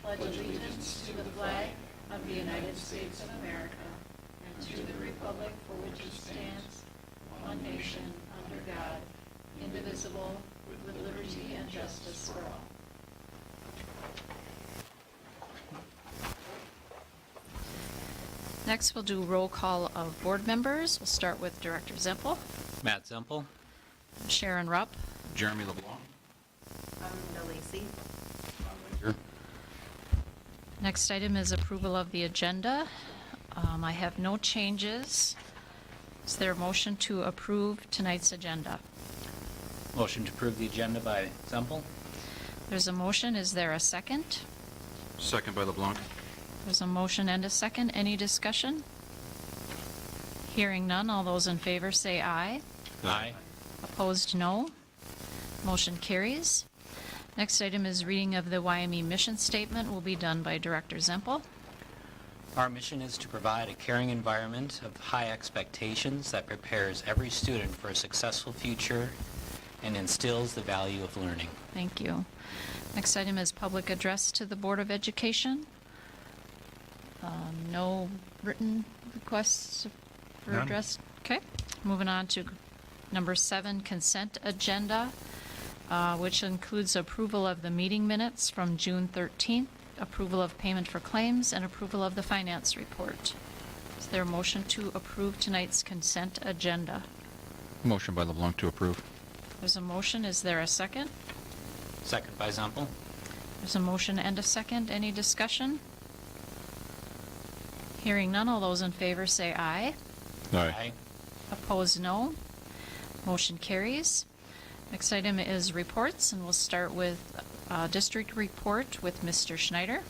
pledge allegiance to the flag of the United States of America and to the republic for which it stands, one nation, under God, indivisible, with liberty and justice for all. Next, we'll do roll call of board members. We'll start with Director Zempel, Matt Zempel. Sharon Rupp, Jeremy LeBlanc. Linda Lacey. Next item is approval of the agenda. I have no changes. Is there a motion to approve tonight's agenda? Motion to approve the agenda by Zempel. There's a motion. Is there a second? Second by LeBlanc. There's a motion and a second. Any discussion? Hearing none. All those in favor say aye. Aye. Opposed, no. Motion carries. Next item is reading of the Wyoming mission statement will be done by Director Zempel. Our mission is to provide a caring environment of high expectations that prepares every student for a successful future and instills the value of learning. Thank you. Next item is public address to the Board of Education. No written requests for None. address. Okay. Moving on to number 7, consent agenda, which includes approval of the meeting minutes from June 13th, approval of payment for claims, and approval of the finance report. Is there a motion to approve tonight's consent agenda? Motion by LeBlanc to approve. There's a motion. Is there a second? Second by Zempel. There's a motion and a second. Any discussion? Hearing none. All those in favor say aye. Aye. Opposed, no. Motion carries. Next item is reports, and we'll start with district report with Mr. Schneider.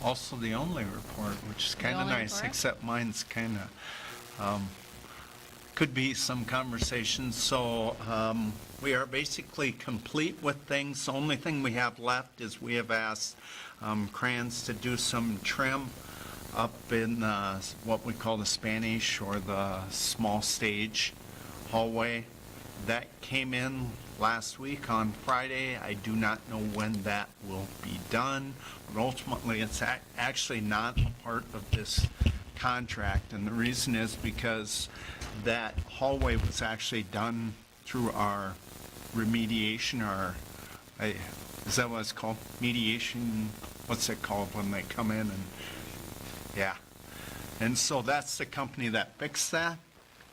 Also the only report, which is kind of only nice, report? except mine's kind of, could be some conversations. So we are basically complete with things. The only thing we have left is we have asked Crayons to do some trim up in what we call the Spanish or the small stage hallway. That came in last week on Friday. I do not know when that will be done, but ultimately it's actually not a part of this contract, and the reason is because that hallway was actually done through our remediation, is that what it's called? Mediation, what's it called when they come in and, yeah. And so that's the company that fixed that,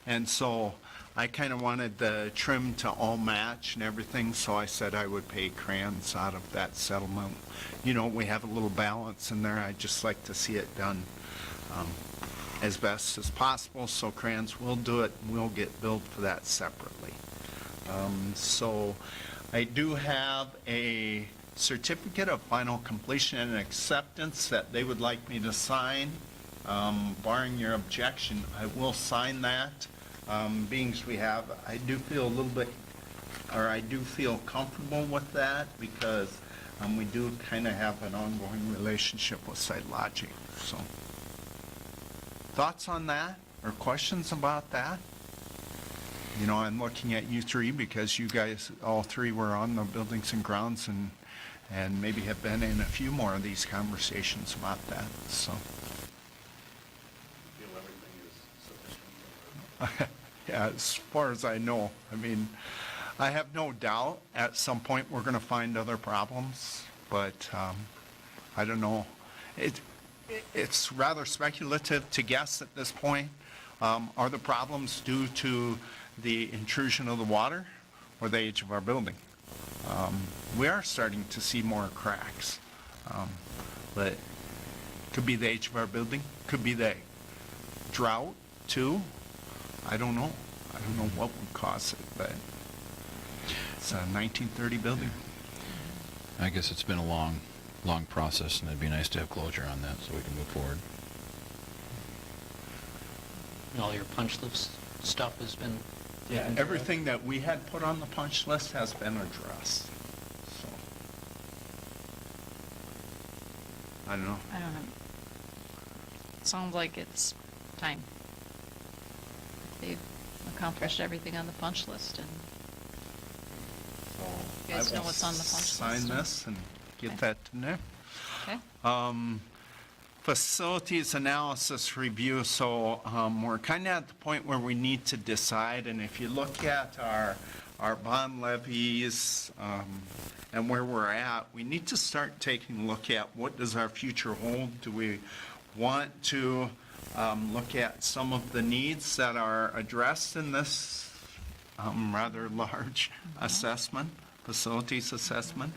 and so I kind of wanted the trim to all match and everything, so I said I would pay Crayons out of that settlement. You know, we have a little balance in there. I'd just like to see it done as best as possible, so Crayons will do it, and we'll get billed for that separately. So I do have a certificate of final completion and acceptance that they would like me to sign. Barring your objection, I will sign that. Being as we have, I do feel comfortable with that because we do kind of have an ongoing relationship with SiteLogic. So, thoughts on that or questions about that? You know, I'm looking at you three because you guys, all three, were on the Buildings and Grounds and maybe have been in a few more of these conversations about that. So. Yeah, as far as I know. I mean, I have no doubt at some point we're going to find other problems, but I don't know. It's rather speculative to guess at this point. Are the problems due to the intrusion of the water or the age of our building? We are starting to see more cracks, but could be the age of our building, could be the drought too. I don't know. I don't know what would cause it, but it's a 1930 building. I guess it's been a long process, and it'd be nice to have closure on that so we can move forward. And all your punch list stuff has been Yeah, taken care of? everything that we had put on the punch list has been addressed. So, I don't know. I don't know. Sounds like it's time. They've accomplished everything on the punch list, and you guys know what's on the punch list. Sign this and get that in there. Okay. Facilities analysis review, so we're kind of at the point where we need to decide, and if you look at our bond levies and where we're at, we need to start taking a look at what does our future hold. Do we want to look at some of the needs that are addressed in this rather large assessment, facilities assessment?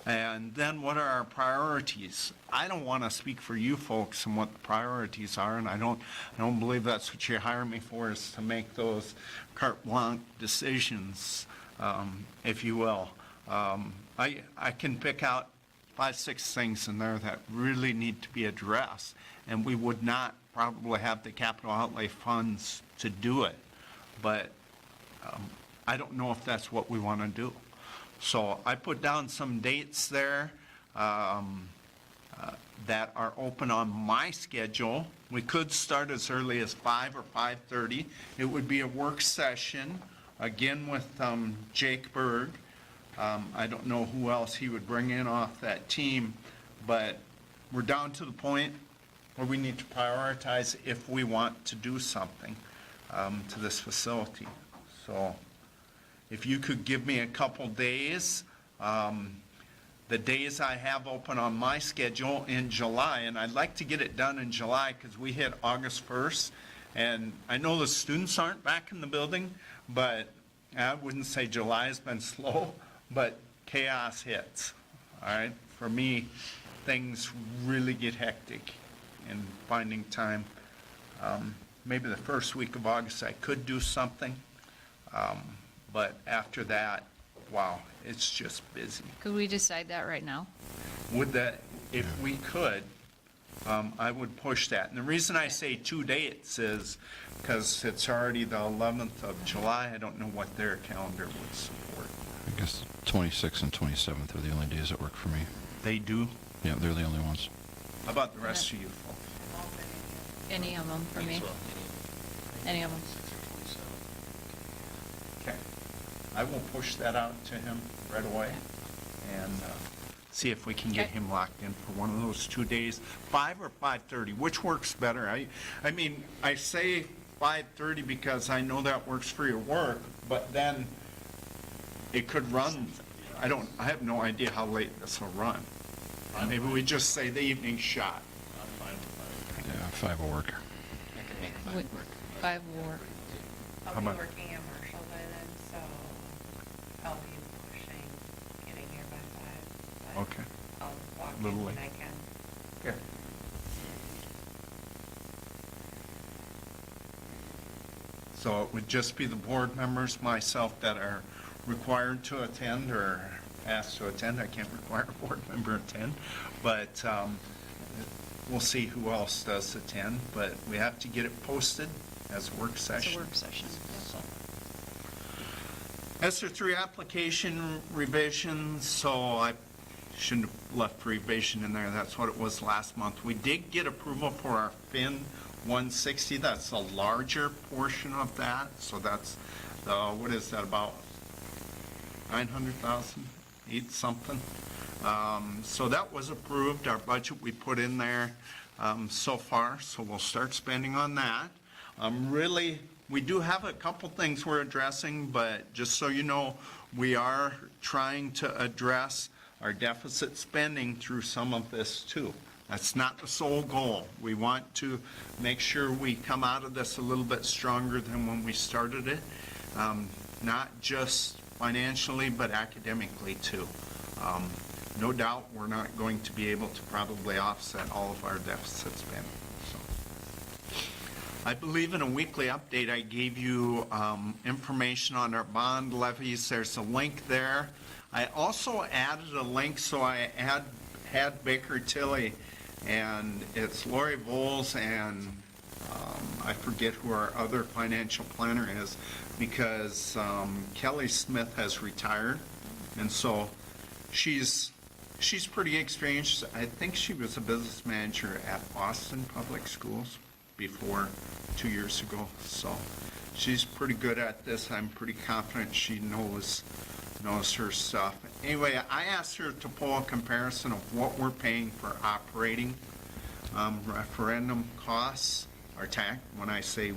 And then what are our priorities? I don't want to speak for you folks and what the priorities are, and I don't believe that's what you hire me for, is to make those carte blanche decisions, if you will. I can pick out 5, 6 things in there that really need to be addressed, and we would not probably have the capital outlay funds to do it. But I don't know if that's what we want to do. So I put down some dates there that are open on my schedule. We could start as early as 5 or 5:30. It would be a work session, again with Jake Berg. I don't know who else he would bring in off that team, but we're down to the point where we need to prioritize if we want to do something to this facility. So if you could give me a couple days, the days I have open on my schedule in July, and I'd like to get it done in July because we hit August 1st, and I know the students aren't back in the building, but I wouldn't say July has been slow, but chaos hits, all right? For me, things really get hectic in finding time. Maybe the first week of August I could do something. But after that, wow, it's just busy. Could we decide that right now? Would that, if we could, I would push that. And the reason I say 2 dates is because it's already the 11th of July. I don't know what their calendar would support. I guess 26th and 27th are the only days that work for me. They do? Yeah, they're the only ones. How about the rest of you folks? Any of them for me? Any of them? Okay. I will push that out to him right away and see if we can get Okay. him locked in for one of those 2 days, 5 or 5:30, which works better? I mean, I say 5:30 because I know that works for your work, but then it could run, I have no idea how late this will run. Maybe we just say the evening shot. Yeah, 5 will work. I can make Wait, 5 work. 5 will work. How I'll be about- working at Marshall by then, so I'll be pushing getting here by 5. but Okay. I'll walk in Little when late. I can. Okay. So it would just be the board members, myself, that are required to attend or asked to attend. I can't require a board member to attend, but we'll see who else does attend. But we have to get it posted as a work It's session. a work session. ESER 3 application revisions, so I shouldn't have left revision in there, that's what it was last month. We did get approval for our FIN 160, that's a larger portion of that, so that's, what is that, about 900,000, 8 something? So that was approved, our budget we put in there so far, so we'll start spending on that. Really, we do have a couple things we're addressing, but just so you know, we are trying to address our deficit spending through some of this too. That's not the sole goal. We want to make sure we come out of this a little bit stronger than when we started it, not just financially, but academically too. No doubt we're not going to be able to probably offset all of our deficit spending. I believe in a weekly update I gave you information on our bond levies. There's a link there. I also added a link, so I had Baker Tilly, and it's Lori Voles and I forget who our other financial planner is, because Kelly Smith has retired, and so she's pretty experienced. I think she was a business manager at Boston Public Schools before 2 years ago, so she's pretty good at this. I'm pretty confident she knows knows her stuff. Anyway, I asked her to pull a comparison of what we're paying for operating referendum costs, when I say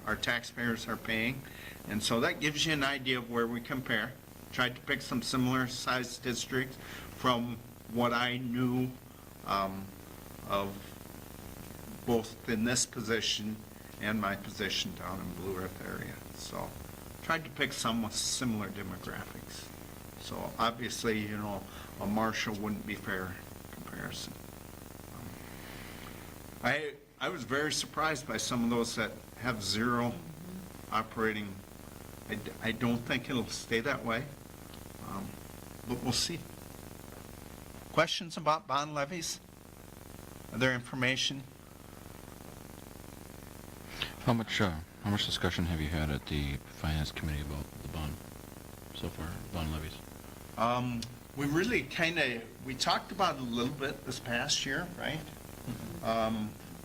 our taxpayers are paying. And so that gives you an idea of where we compare. Tried to pick some similar sized districts from what I knew of both in this position and my position down in Blue Earth area. So tried to pick some with similar demographics. So obviously, you know, a Marshall wouldn't be fair comparison. I was very surprised by some of those that have zero operating. I don't think it'll stay that way, but we'll see. Questions about bond levies? Other information? How much discussion have you had at the Finance Committee about the bond so far, bond levies? We really we talked about it a little bit this past year, right?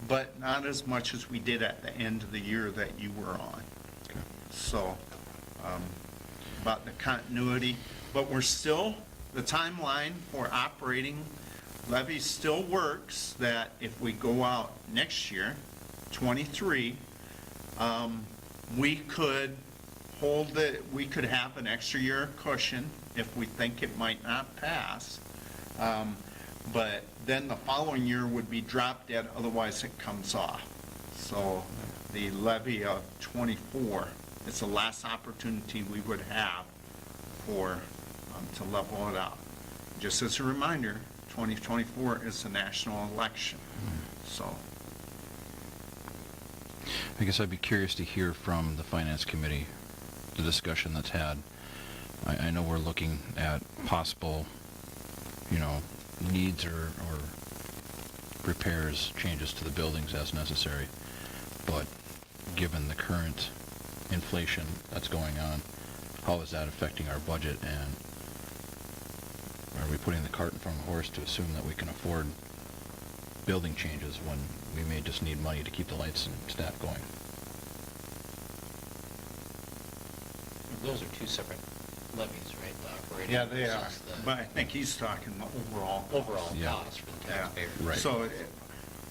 But not as much as we did at the end of the year that you were on. Okay. So, about the continuity, but we're still, the timeline for operating levy still works, that if we go out next year, 23, we could we could have an extra year cushion if we think it might not pass. But then the following year would be drop dead, otherwise it comes off. So the levy of 24, it's the last opportunity we would have for, to level it out. Just as a reminder, 2024 is the national election, so. I guess I'd be curious to hear from the Finance Committee, the discussion that's had. I know we're looking at possible, you know, needs or repairs, changes to the buildings as necessary, but given the current inflation that's going on, how is that affecting our budget, and are we putting the cart in front of the horse to assume that we can afford building changes when we may just need money to keep the lights and staff going? Those are two separate levies, right? The operating Yeah, they are, versus the but I think he's talking the overall. overall Yeah. cost for the Yeah. taxpayer. Right. So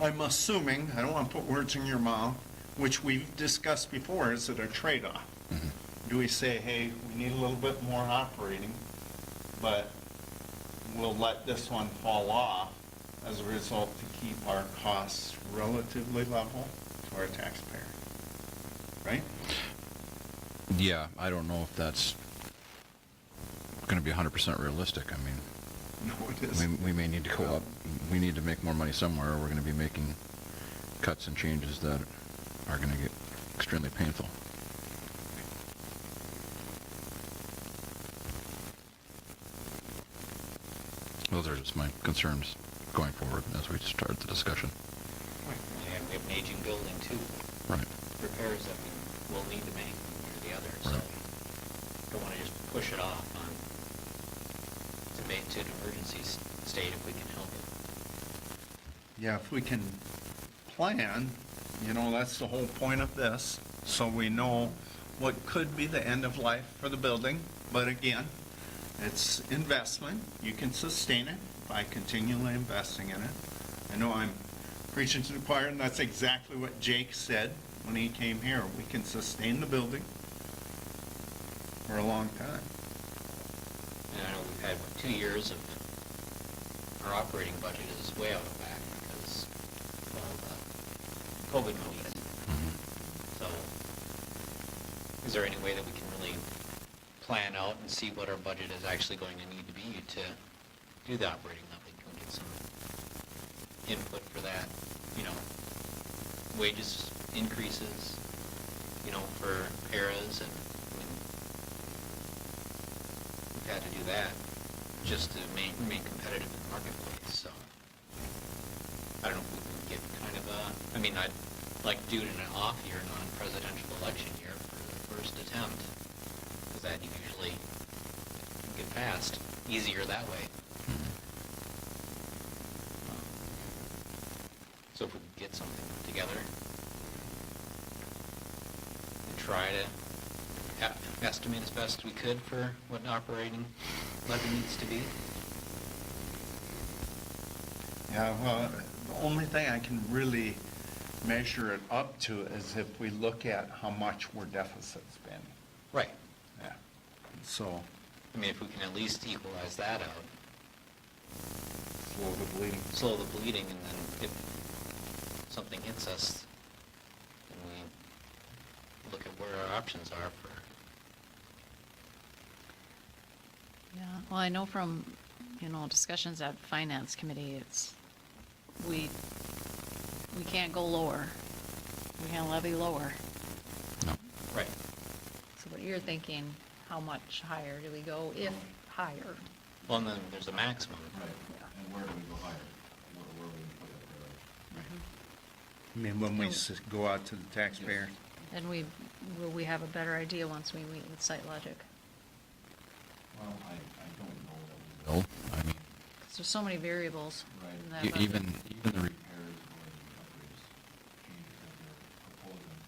I'm assuming, I don't want to put words in your mouth, which we've discussed before, is it a trade-off? Mhm. Do we say, hey, we need a little bit more operating, but we'll let this one fall off as a result to keep our costs relatively level to our taxpayer, right? Yeah, I don't know if that's going to be 100% realistic. I mean, No, it isn't. we may need to go up. We need to make more money somewhere, or we're going to be making cuts and changes that are going to get extremely painful. Those are just my concerns going forward as we start the discussion. And we have an aging building too, Right. repairs that we will need to make one or the other, so Right. don't want to just push it off on to an emergency state if we can help it. Yeah, if we can plan, you know, that's the whole point of this, so we know what could be the end of life for the building. But again, it's investment. You can sustain it by continually investing in it. I know I'm preaching to the choir, and that's exactly what Jake said when he came here. We can sustain the building for a long time. And I know we've had, 2 years of our operating budget is way out of whack because of all the COVID monies. Mhm. So, is there any way that we can really plan out and see what our budget is actually going to need to be to do the operating levy? Can we get some input for that? You know, wages increases, you know, for eras, and I mean, we've had to do that just to remain competitive in the marketplace, so. I don't know if we can get kind of a, I mean, I'd like to do it in an off year, non-presidential election year for the first attempt, because that usually can get passed easier that way. So if we can get something together and try to ask estimate as best we could for what an operating levy needs to be? Yeah, well, the only thing I can really measure it up to is if we look at how much we're deficit spending. Right. Yeah. So, I mean, if we can at least equalize that out, slow the bleeding. slow the bleeding, and then if something hits us, then we look at where our options are for. Yeah, well, I know from, discussions at Finance Committee, we can't go lower. We can't levy lower. No. Right. So what you're thinking, how much higher do we go, if higher? Well, and then there's a maximum. Right, and where do we go higher? Where would we put it? I mean, when we go out to the taxpayer. And will we have a better idea once we meet with Site Logic? Well, I don't know that we will. Well, I mean, Because there's so many variables in that budget. even the Repairs or the upgrades, changes that they're proposing,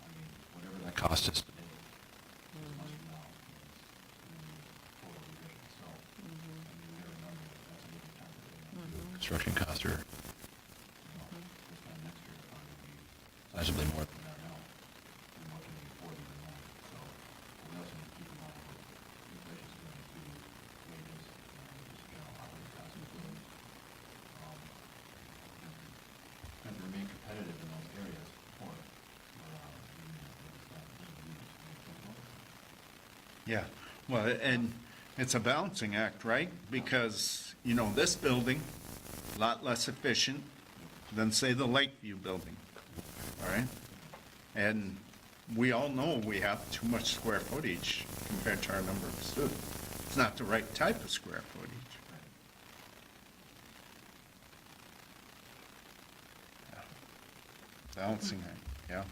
I mean, whatever that cost us today, as much from now is total revision, so, I mean, we gotta remember that that's a different time period. construction costs are You know, this time next year, it'll probably be sizably more. than that now, and what can we afford even more, so, but we also need to keep in mind that inflation's going to wages, just general operating costs included. And to remain competitive in those areas for Yeah, well, and it's a balancing act, right? Because, this building, a lot less efficient than, say, the Lakeview building, all right? And we all know we have too much square footage compared to our number of students. It's not the right type of square footage. Yeah. Balancing act, yeah.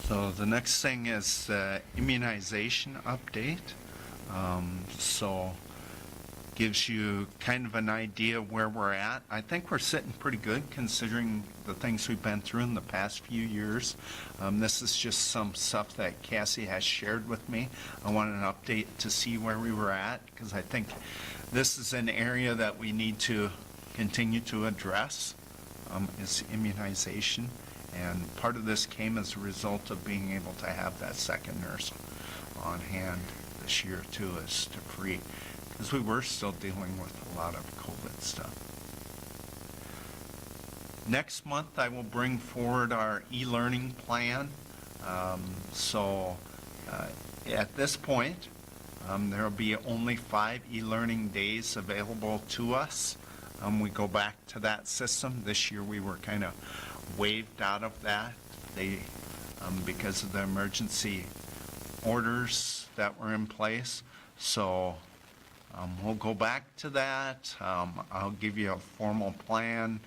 So the next thing is immunization update. So gives you kind of an idea where we're at. I think we're sitting pretty good considering the things we've been through in the past few years. This is just some stuff that Cassie has shared with me. I wanted an update to see where we were at because I think this is an area that we need to continue to address, is immunization. And part of this came as a result of being able to have that second nurse on hand this year too, as to free, because we were still dealing with a lot of COVID stuff. Next month, I will bring forward our e-learning plan. At this point, there will be only 5 e-learning days available to us. We go back to that system. This year, we were kind of waived out of that. Because of the emergency orders that were in place. So we'll go back to that. I'll give you a formal plan.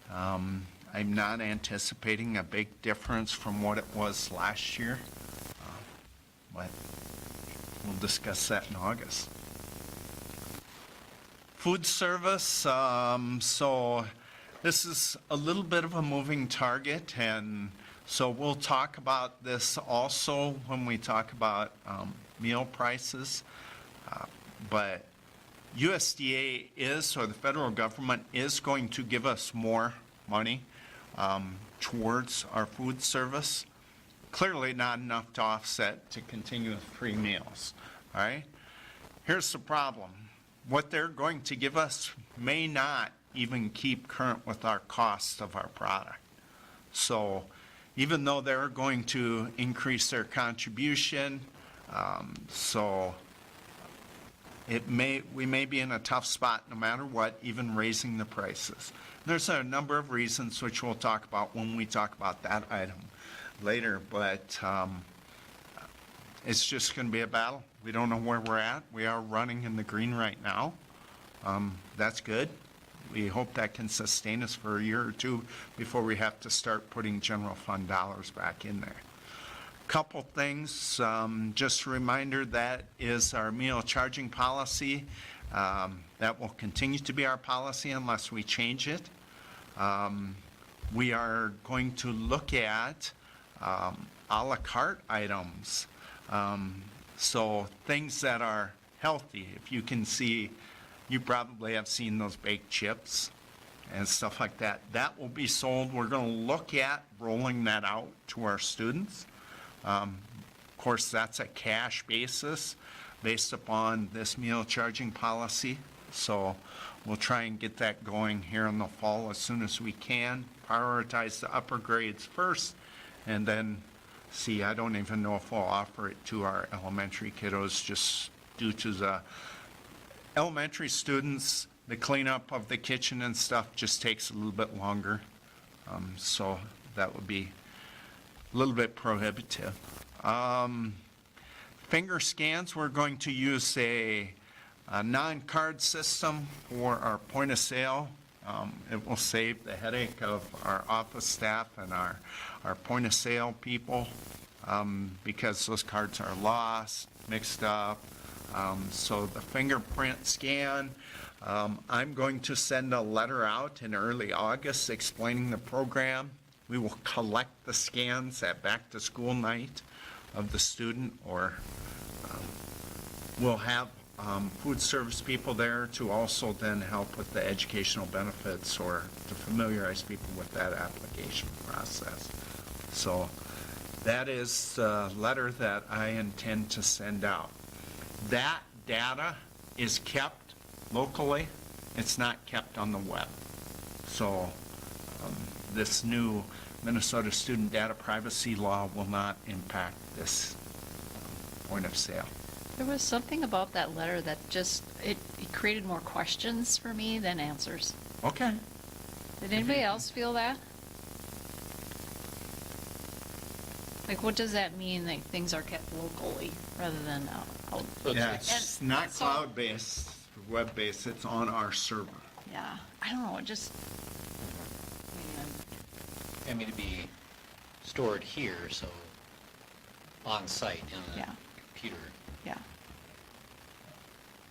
I'm not anticipating a big difference from what it was last year, but we'll discuss that in August. Food service, so this is a little bit of a moving target, and so we'll talk about this also when we talk about meal prices. But USDA is, or the federal government is going to give us more money towards our food service. Clearly not enough to offset to continue with free meals, all right? Here's the problem. What they're going to give us may not even keep current with our cost of our product. So even though they're going to increase their contribution, we may be in a tough spot no matter what, even raising the prices. There's a number of reasons which we'll talk about when we talk about that item later, but it's just going to be a battle. We don't know where we're at. We are running in the green right now. That's good. We hope that can sustain us for a year or two before we have to start putting general fund dollars back in there. Couple things, just a reminder, that is our meal charging policy. That will continue to be our policy unless we change it. We are going to look at a la carte items. So things that are healthy. If you can see, you probably have seen those baked chips and stuff like that. That will be sold. We're going to look at rolling that out to our students. Of course, that's a cash basis based upon this meal charging policy. So we'll try and get that going here in the fall as soon as we can. Prioritize the upper grades first, and then see, I don't even know if we'll offer it to our elementary kiddos, just due to the elementary students, the cleanup of the kitchen and stuff just takes a little bit longer. So that would be a little bit prohibitive. Finger scans, we're going to use a non-card system for our point of sale. It will save the headache of our office staff and our point of sale people, because those cards are lost, mixed up. So the fingerprint scan, I'm going to send a letter out in early August explaining the program. We will collect the scans at back to school night of the student, or we'll have food service people there to also then help with the educational benefits, or to familiarize people with that application process. So that is the letter that I intend to send out. That data is kept locally. It's not kept on the web. So this new Minnesota Student Data Privacy Law will not impact this point of sale. There was something about that letter that just, it created more questions for me than answers. Okay. Did anybody else feel that? Like, what does that mean, that things are kept locally rather than out? Yeah, it's And not so- cloud-based, web-based, it's on our server. Yeah, I don't know, it just, I mean, to be stored here, so on site in Yeah. a computer. yeah.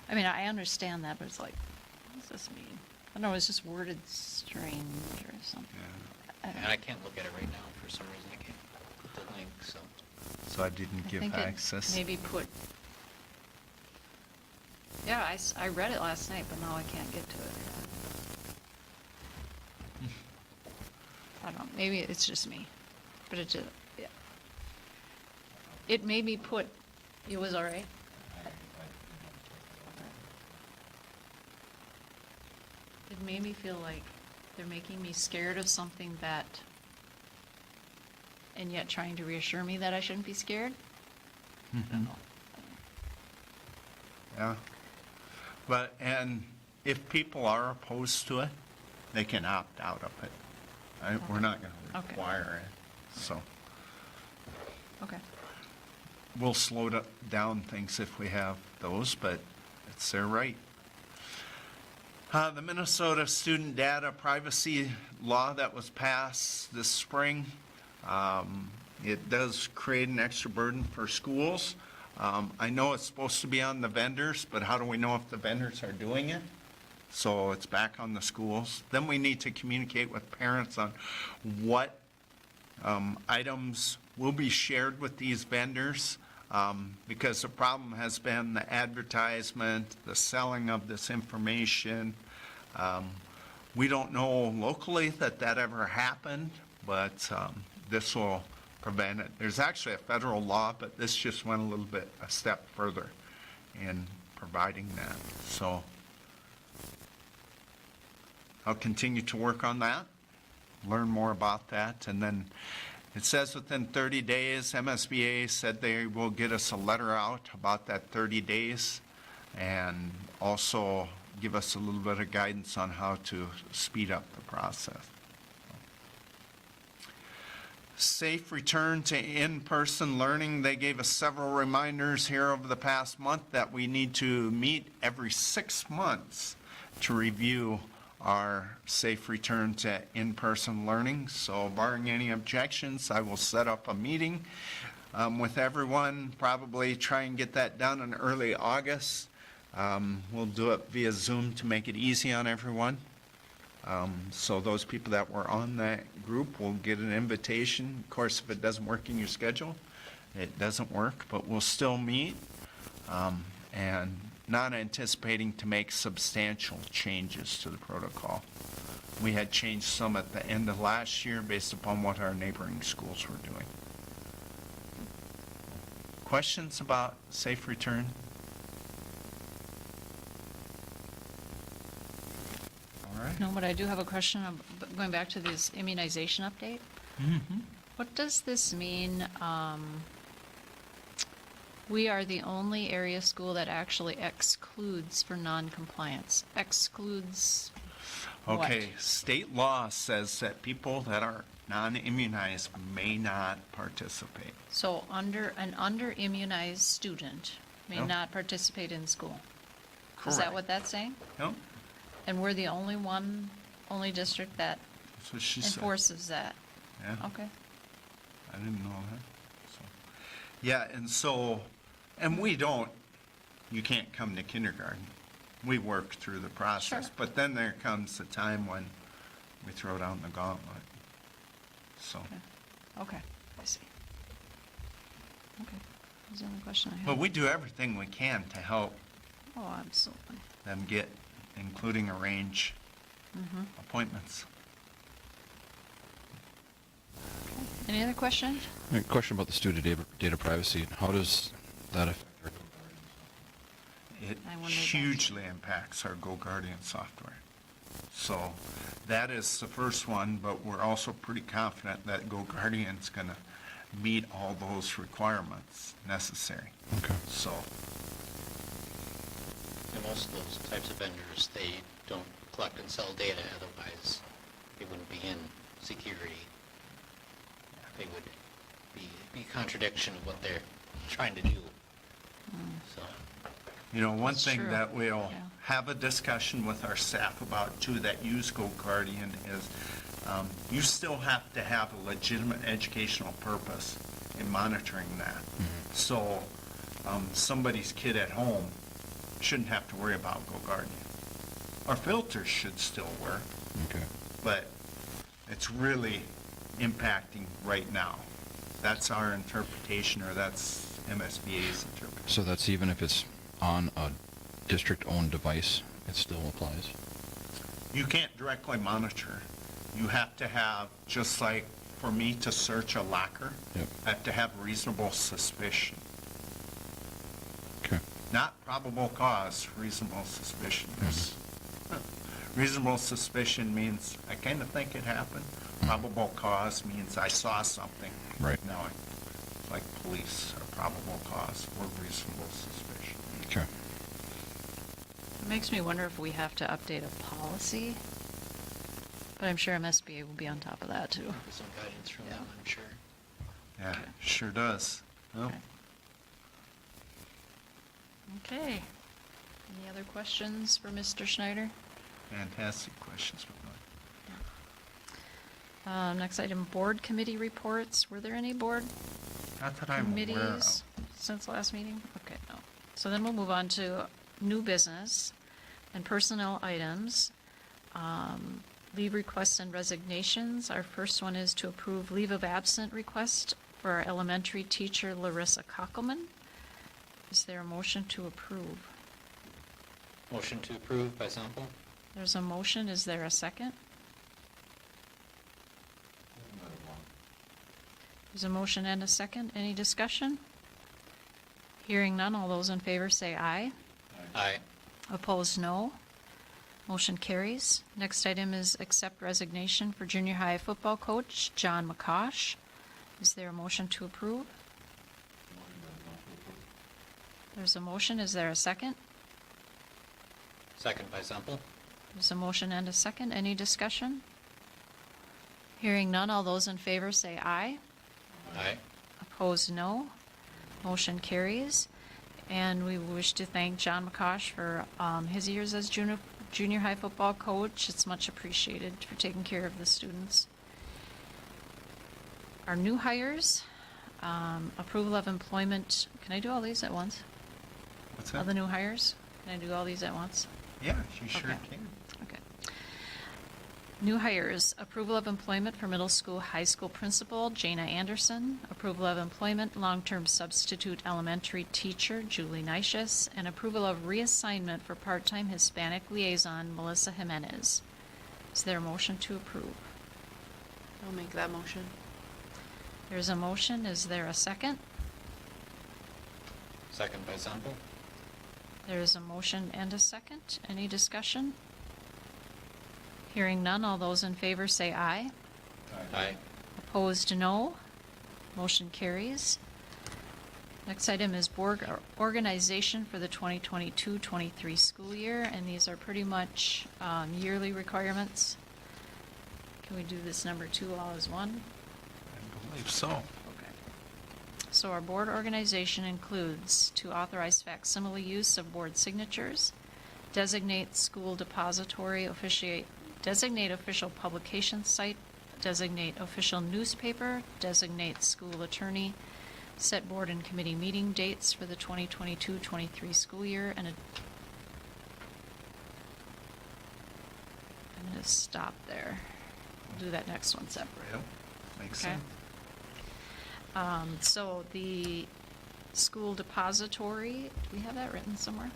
I mean, I understand that, but it's like, what does this mean? I don't know, it's just worded strange or something. I don't And know. I can't look at it right now, for some reason I can't put the link, so. So I didn't I give think it access. maybe put, yeah, I read it last night, but now I can't get to it. I don't know, maybe it's just me, but it just, yeah. It made me put, it was all right? It made me feel like they're making me scared of something that, and yet trying to reassure me that I shouldn't be scared? I don't know. Yeah. But, and if people are opposed to it, they can opt out of it. We're not going to Okay. require it, so. Okay. We'll slow down things if we have those, but it's their right. The Minnesota Student Data Privacy Law that was passed this spring, it does create an extra burden for schools. I know it's supposed to be on the vendors, but how do we know if the vendors are doing it? So it's back on the schools. Then we need to communicate with parents on what items will be shared with these vendors, because the problem has been the advertisement, the selling of this information. We don't know locally that ever happened, but this will prevent it. There's actually a federal law, but this just went a step further in providing that. So I'll continue to work on that, learn more about that, and then it says within 30 days, MSBA said they will get us a letter out about that 30 days, and also give us a little bit of guidance on how to speed up the process. Safe return to in-person learning. They gave us several reminders here over the past month that we need to meet every 6 months to review our safe return to in-person learning. So barring any objections, I will set up a meeting with everyone, probably try and get that done in early August. We'll do it via Zoom to make it easy on everyone. So those people that were on that group will get an invitation. Of course, if it doesn't work in your schedule, it doesn't work, but we'll still meet. And not anticipating to make substantial changes to the protocol. We had changed some at the end of last year based upon what our neighboring schools were doing. Questions about safe return? All right. No, but I do have a question, going back to this immunization update. Mm-hmm. What does this mean? We are the only area school that actually excludes for non-compliance. Excludes what? Okay, state law says that people that are non-immunized may not participate. So an under-immunized student may Yep. not participate in school. Is that Correct. what that's saying? Yep, And we're the only district that that's what she said. enforces that? Yeah, Okay. I didn't know that. So, yeah, and we don't, you can't come to kindergarten. We work through the process. Sure. But then there comes the time when we throw down the gauntlet. So, Okay, I see. Okay, that's the only question I have. but we do everything we can to help Oh, absolutely. them get, including arrange Mhm. appointments. Any other questions? A question about the student data privacy. How does that affect our It I wondered that. hugely impacts our Go Guardian software. So that is the first one, but we're also pretty confident that Go Guardian's going to meet all those requirements necessary. Okay. So, And most of those types of vendors, they don't collect and sell data, otherwise they wouldn't be in security. They would be contradiction of what they're trying to do. So, one That's thing true. that we'll Yeah. have a discussion with our staff about too that use Go Guardian is you still have to have a legitimate educational purpose in monitoring that. So somebody's kid at home shouldn't have to worry about Go Guardian. Our filters should still work, Okay. but it's really impacting right now. That's our interpretation, or that's MSBA's interpretation. So that's even if it's on a district-owned device, it still applies? You can't directly monitor. You have to have, just like for me to search a locker, Yep. I have to have reasonable suspicion. Okay. Not probable cause, reasonable suspicion. Reasonable suspicion means I kind of think it happened. Probable cause means I saw something. Right. Now, like police are probable cause or reasonable suspicion. Okay. It makes me wonder if we have to update a policy, but I'm sure MSBA will be on top of that too. get some guidance from them, I'm sure. Yeah, Okay. sure does. Well, Okay. Okay. Any other questions for Mr. Schneider? fantastic questions. Next item, board committee reports. Were there any board Not that I'm aware of. committees since last meeting? Okay, no. So then we'll move on to new business and personnel items. Leave requests and resignations. Our first one is to approve leave of absent request for our elementary teacher Larissa Kockelman. Is there a motion to approve? Motion to approve by sample? There's a motion. Is there a second? There's a motion and a second. Any discussion? Hearing none, all those in favor say aye. Aye. Opposed, no. Motion carries. Next item is accept resignation for junior high football coach John McCosh. Is there a motion to approve? There's a motion. Is there a second? Second by sample? There's a motion and a second. Any discussion? Hearing none, all those in favor say aye. Aye. Opposed, no. Motion carries. And we wish to thank John McCosh for his years as junior high football coach. It's much appreciated for taking care of the students. Our new hires, approval of employment. Can I do all these at once? What's All that? the new hires? Can I do all these at once? Yeah, you sure Okay. can. Okay. New hires, approval of employment for middle school, high school principal Jana Anderson, approval of employment long-term substitute elementary teacher Julie Nicias, and approval of reassignment for part-time Hispanic liaison Melissa Jimenez. Is there a motion to approve? I'll make that motion. There's a motion. Is there a second? Second by Zempel. There is a motion and a second. Any discussion? Hearing none, all those in favor say aye. Aye. Opposed, no. Motion carries. Next item is board organization for the 2022-23 school year, and these are pretty much yearly requirements. Can we do this number 2 all as one? I believe so. Okay. So our board organization includes to authorize facsimile use of board signatures, designate school depository, designate official publication site, designate official newspaper, designate school attorney, set board and committee meeting dates for the 2022-23 school year, and I'm going to stop there. We'll do that next one separate. Yep, makes Okay. sense. So the school depository, do we have that written somewhere?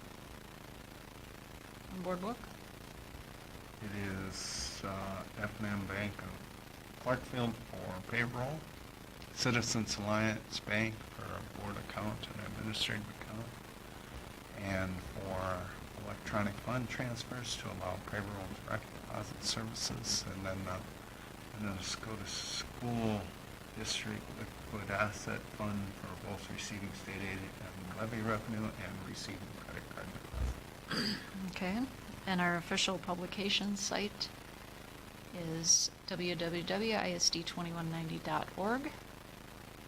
On board book? It is F&M Bank of Clarkfield for payroll, Citizens Alliance Bank for board account and administrative account, and for electronic fund transfers to allow payroll direct deposit services, and then just go to school district liquid asset fund for both receiving state aid and levy revenue and receiving credit card deposit. Okay, and our official publication site is www.isd2190.org.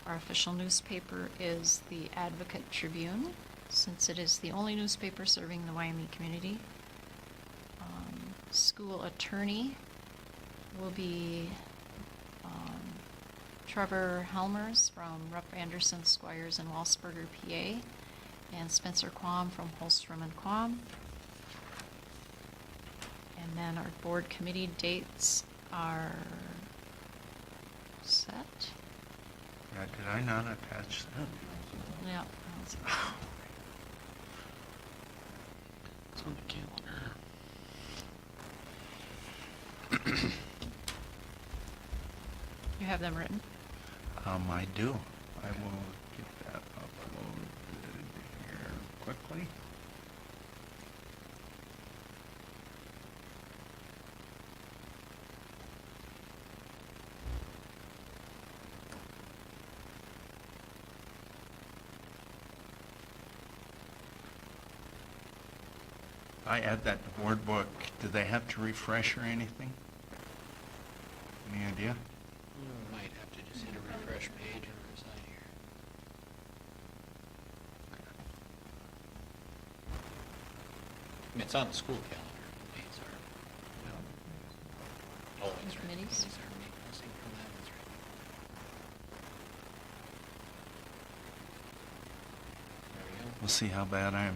Our official newspaper is the Advocate Tribune, since it is the only newspaper serving the Wyoming community. School attorney will be Trevor Helmers from Rupp Anderson Squires in Walsburger, PA, and Spencer Quam from Holstrom and Quam. And then our board committee dates are set. Yeah, did I not attach that? Yeah. It's on the calendar. You have them written? I do. I will get that uploaded here quickly. I add that to board book. Do they have to refresh or anything? Any idea? You might have to just hit a refresh page on the side here. I mean, it's on the school calendar. The dates are. Oh, that's right. Committees? These are missing from that, that's right. There we go. We'll see how bad I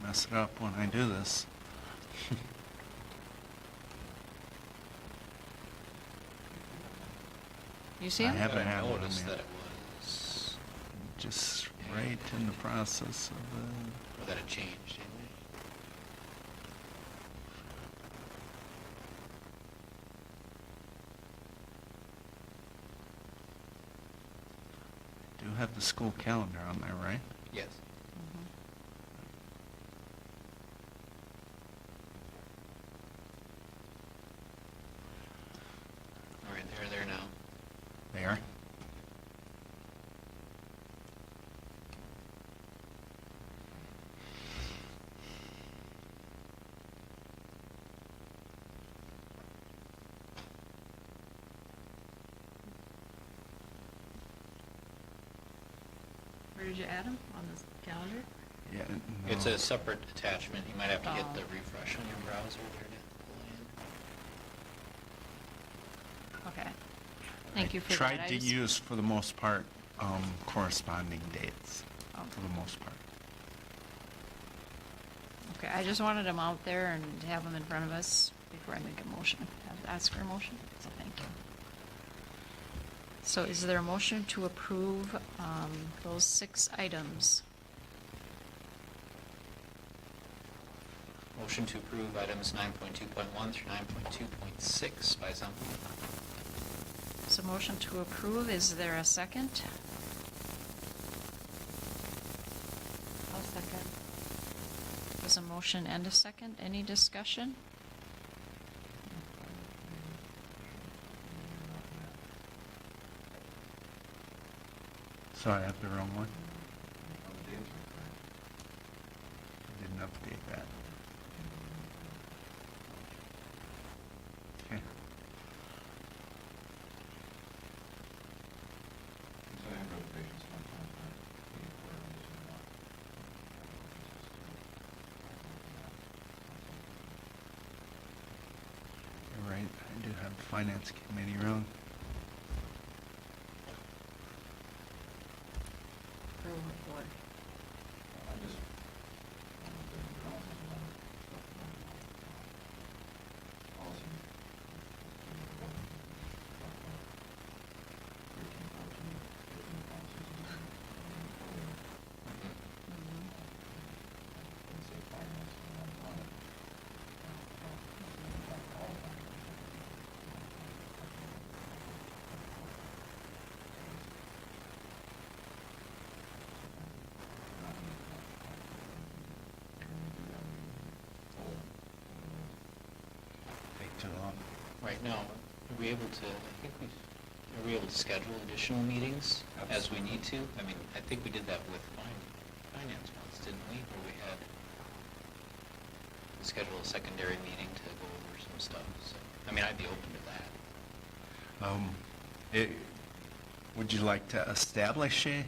mess it up when I do this. You see I them? haven't But I had one noticed yet. that it was, Just right in the process of or that it changed, anyway. do have the school calendar on there, right? Yes. Mhm. All right, they're there now. They are? Where did you add them? On this calendar? Yeah. It's no. a separate attachment. You might have to hit the Oh. refresh on your browser there to pull in. Okay. Thank you for that. Tried I to just- use, for the most part, corresponding dates, Oh. for the most part. Okay, I just wanted them out there and have them in front of us before I make a motion. Ask for a motion, so thank you. So is there a motion to approve those 6 items? Motion to approve items 9.2.1 through 9.2.6 by Zemp. So motion to approve, is there a second? I'll second. There's a motion and a second. Any discussion? So I have the wrong one? Updates are correct. I didn't update that. Okay. So I have reservations for content, the quarterlies and not. You're right, I do have the finance committee wrong. For what? I just, different balances and other stuff going on. Policy. 13, 14, 15 policies and then let's say finance and then on it. All finance. Take too long. Right now, are we able to, are we able to schedule additional meetings as we need to? I mean, I think we did that with finance once, didn't we? Where we had to schedule a secondary meeting to go over some stuff, so, I mean, I'd be open to that. Would you like to establish a,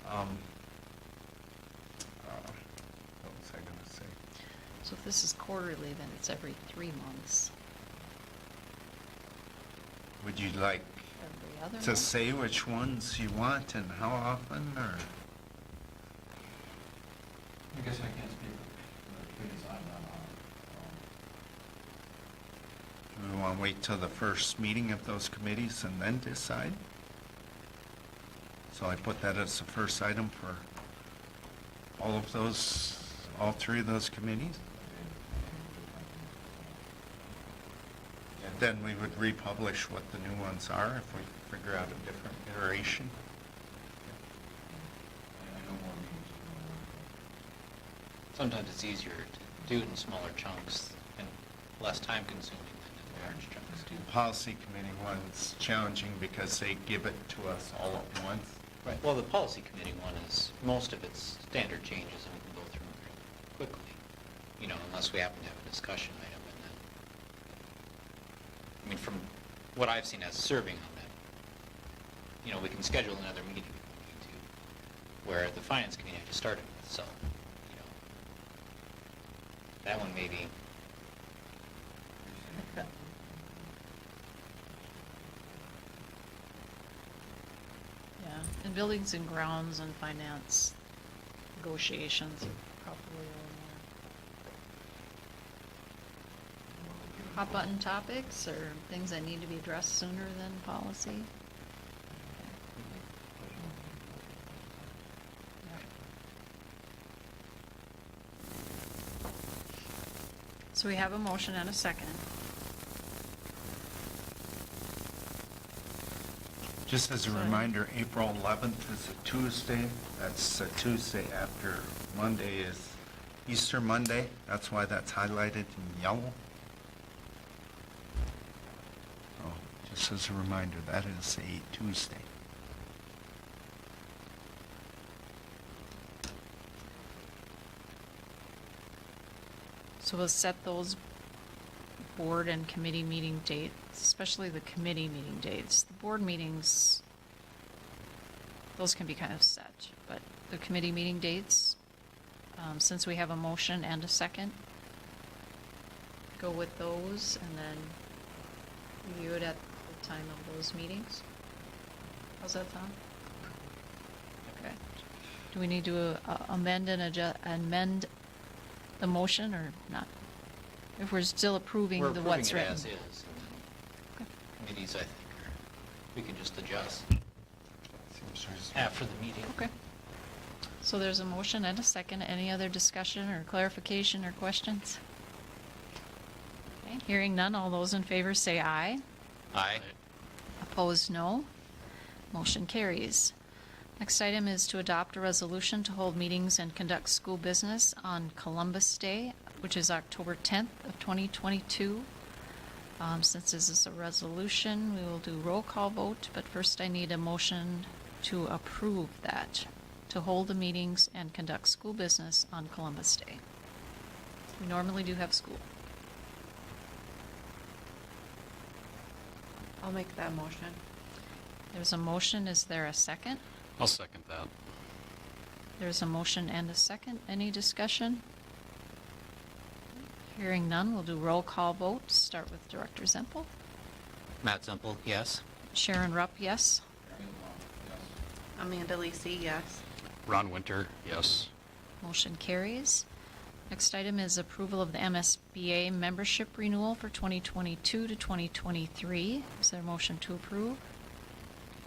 what was I gonna say? So if this is quarterly, then it's every 3 months. Would you like Every other to month? say which ones you want and how often, or? I guess I can't speak for the committees I'm not on. Do we want to wait till the first meeting of those committees and then decide? So I put that as the first item for all of those, all 3 of those committees? And then we would republish what the new ones are if we figure out a different iteration. I know more meetings. Sometimes it's easier to do it in smaller chunks and less time consuming than in large chunks too. The policy committee one's challenging because they give it to us all at once. Right, well, the policy committee one is, most of it's standard changes and we can go through them really quickly, you know, unless we happen to have a discussion item and then, I mean, from what I've seen as serving on that, you know, we can schedule another meeting if we need to, where the finance committee I just started with, so, you know, that one maybe, Yeah, and buildings and grounds and finance negotiations are probably a little more hot button topics or things that need to be addressed sooner than policy. So we have a motion and a second. Just as a Sorry. reminder, April 11th is a Tuesday. That's a Tuesday after Monday is Easter Monday. That's why that's highlighted in yellow. Oh, just as a reminder, that is a Tuesday. So we'll set those board and committee meeting dates, especially the committee meeting dates. The board meetings, those can be kind of set, but the committee meeting dates, since we have a motion and a second, go with those and then review it at the time of those meetings. How's that sound? Okay. Do we need to amend the motion or not? If we're still approving We're the approving what's it written? as is. and Committees, I think, we can just adjust after the meeting. Okay. So there's a motion and a second. Any other discussion or clarification or questions? Okay, hearing none, all those in favor say aye. Aye. Opposed, no. Motion carries. Next item is to adopt a resolution to hold meetings and conduct school business on Columbus Day, which is October 10th of 2022. Since this is a resolution, we will do roll call vote, but first I need a motion to approve that, to hold the meetings and conduct school business on Columbus Day. We normally do have school. I'll make that motion. There's a motion. Is there a second? I'll second that. There's a motion and a second. Any discussion? Hearing none, we'll do roll call vote. Start with Director Zempel. Matt Semple, yes. Sharon Rupp, yes. Amanda Lisi, yes. Ron Winter, yes. Motion carries. Next item is approval of the MSBA membership renewal for 2022 to 2023. Is there a motion to approve?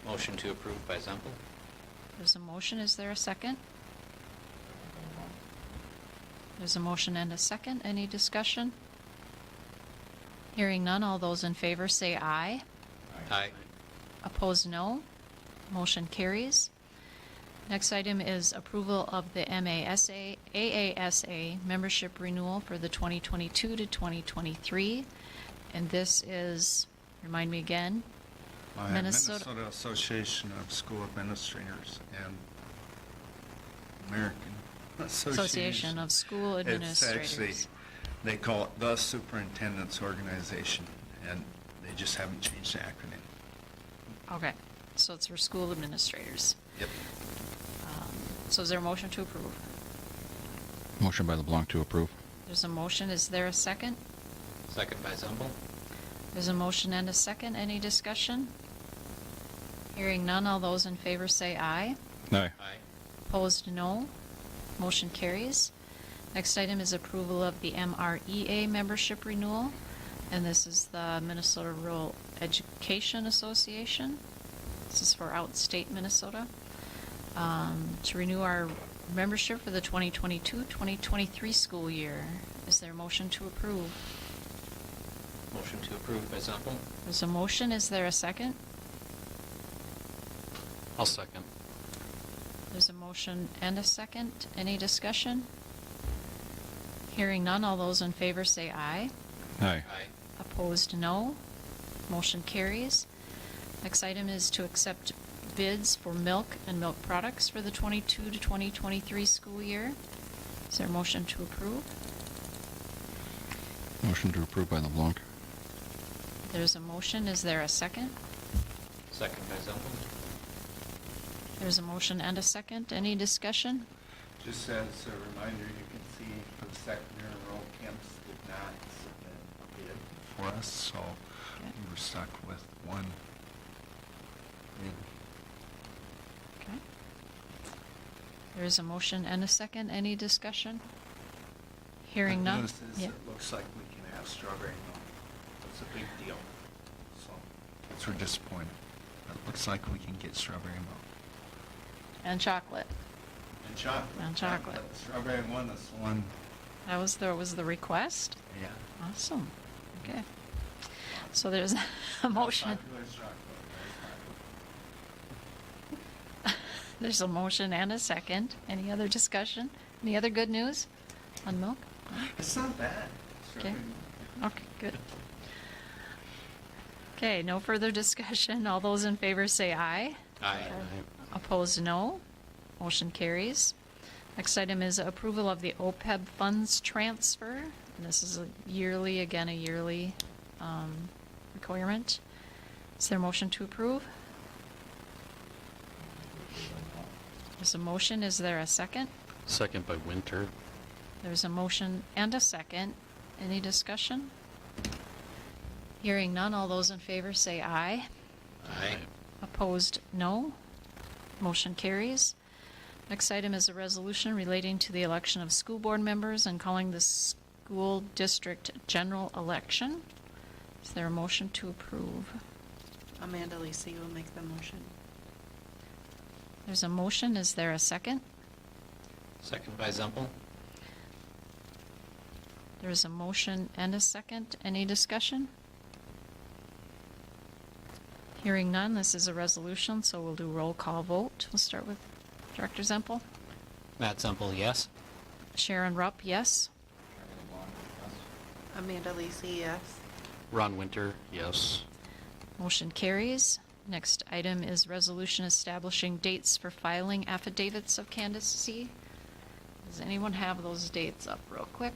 Motion to approve by Semple. There's a motion. Is there a second? There's a motion and a second. Any discussion? Hearing none, all those in favor say aye. Aye. Opposed, no. Motion carries. Next item is approval of the AASA membership renewal for the 2022 to 2023. And this is, remind me again, Minnesota- Minnesota Association of School Administrators and American Association of School It's Administrators. actually, they call it the Superintendent's Organization, and they just haven't changed the acronym. Okay, so it's for school administrators. Yep. So is there a motion to approve? Motion by LeBlanc to approve. There's a motion. Is there a second? Second by Semple. There's a motion and a second. Any discussion? Hearing none, all those in favor say aye. Aye. Aye. Opposed, no. Motion carries. Next item is approval of the MREA membership renewal, and this is the Minnesota Rural Education Association. This is for outstate Minnesota. To renew our membership for the 2022-2023 school year. Is there a motion to approve? Motion to approve by Semple. There's a motion. Is there a second? I'll second. There's a motion and a second. Any discussion? Hearing none, all those in favor say aye. Aye. Aye. Opposed, no. Motion carries. Next item is to accept bids for milk and milk products for the 22 to 2023 school year. Is there a motion to approve? Motion to approve by LeBlanc. There's a motion. Is there a second? Second by Semple. There's a motion and a second. Any discussion? Just as a reminder, you can see for the second year in a row, Kemp's did not submit a bid for us, so we were stuck with one bid. Okay. There's a motion and a second. Any discussion? Hearing Good none. news is Yeah. it looks like we can have strawberry milk. It's a big deal. So, that's we're disappointed. It looks like we can get strawberry milk. And chocolate. And chocolate. And chocolate. But strawberry one is the one, That was the request? yeah. Awesome. Okay. So there's a motion. Popular as chocolate, very popular. There's a motion and a second. Any other discussion? Any other good news on milk? It's not bad. Okay. Strawberry milk. Okay, good. Okay, no further discussion. All those in favor say aye. Aye. Opposed, no. Motion carries. Next item is approval of the Opeb funds transfer. And this is a yearly requirement. Is there a motion to approve? There's a motion. Is there a second? Second by Winter. There's a motion and a second. Any discussion? Hearing none, all those in favor say aye. Aye. Opposed, no. Motion carries. Next item is a resolution relating to the election of school board members and calling the school district general election. Is there a motion to approve? Amanda Lisi will make the motion. There's a motion. Is there a second? Second by Zempel. There's a motion and a second. Any discussion? Hearing none, this is a resolution, so we'll do roll call vote. We'll start with Director Zempel. Matt Zempel, yes. Sharon Rupp, yes. Charlie LeBlanc, yes. Amanda Lisi, yes. Ron Winter, yes. Motion carries. Next item is resolution establishing dates for filing affidavits of candidacy. Does anyone have those dates up real quick?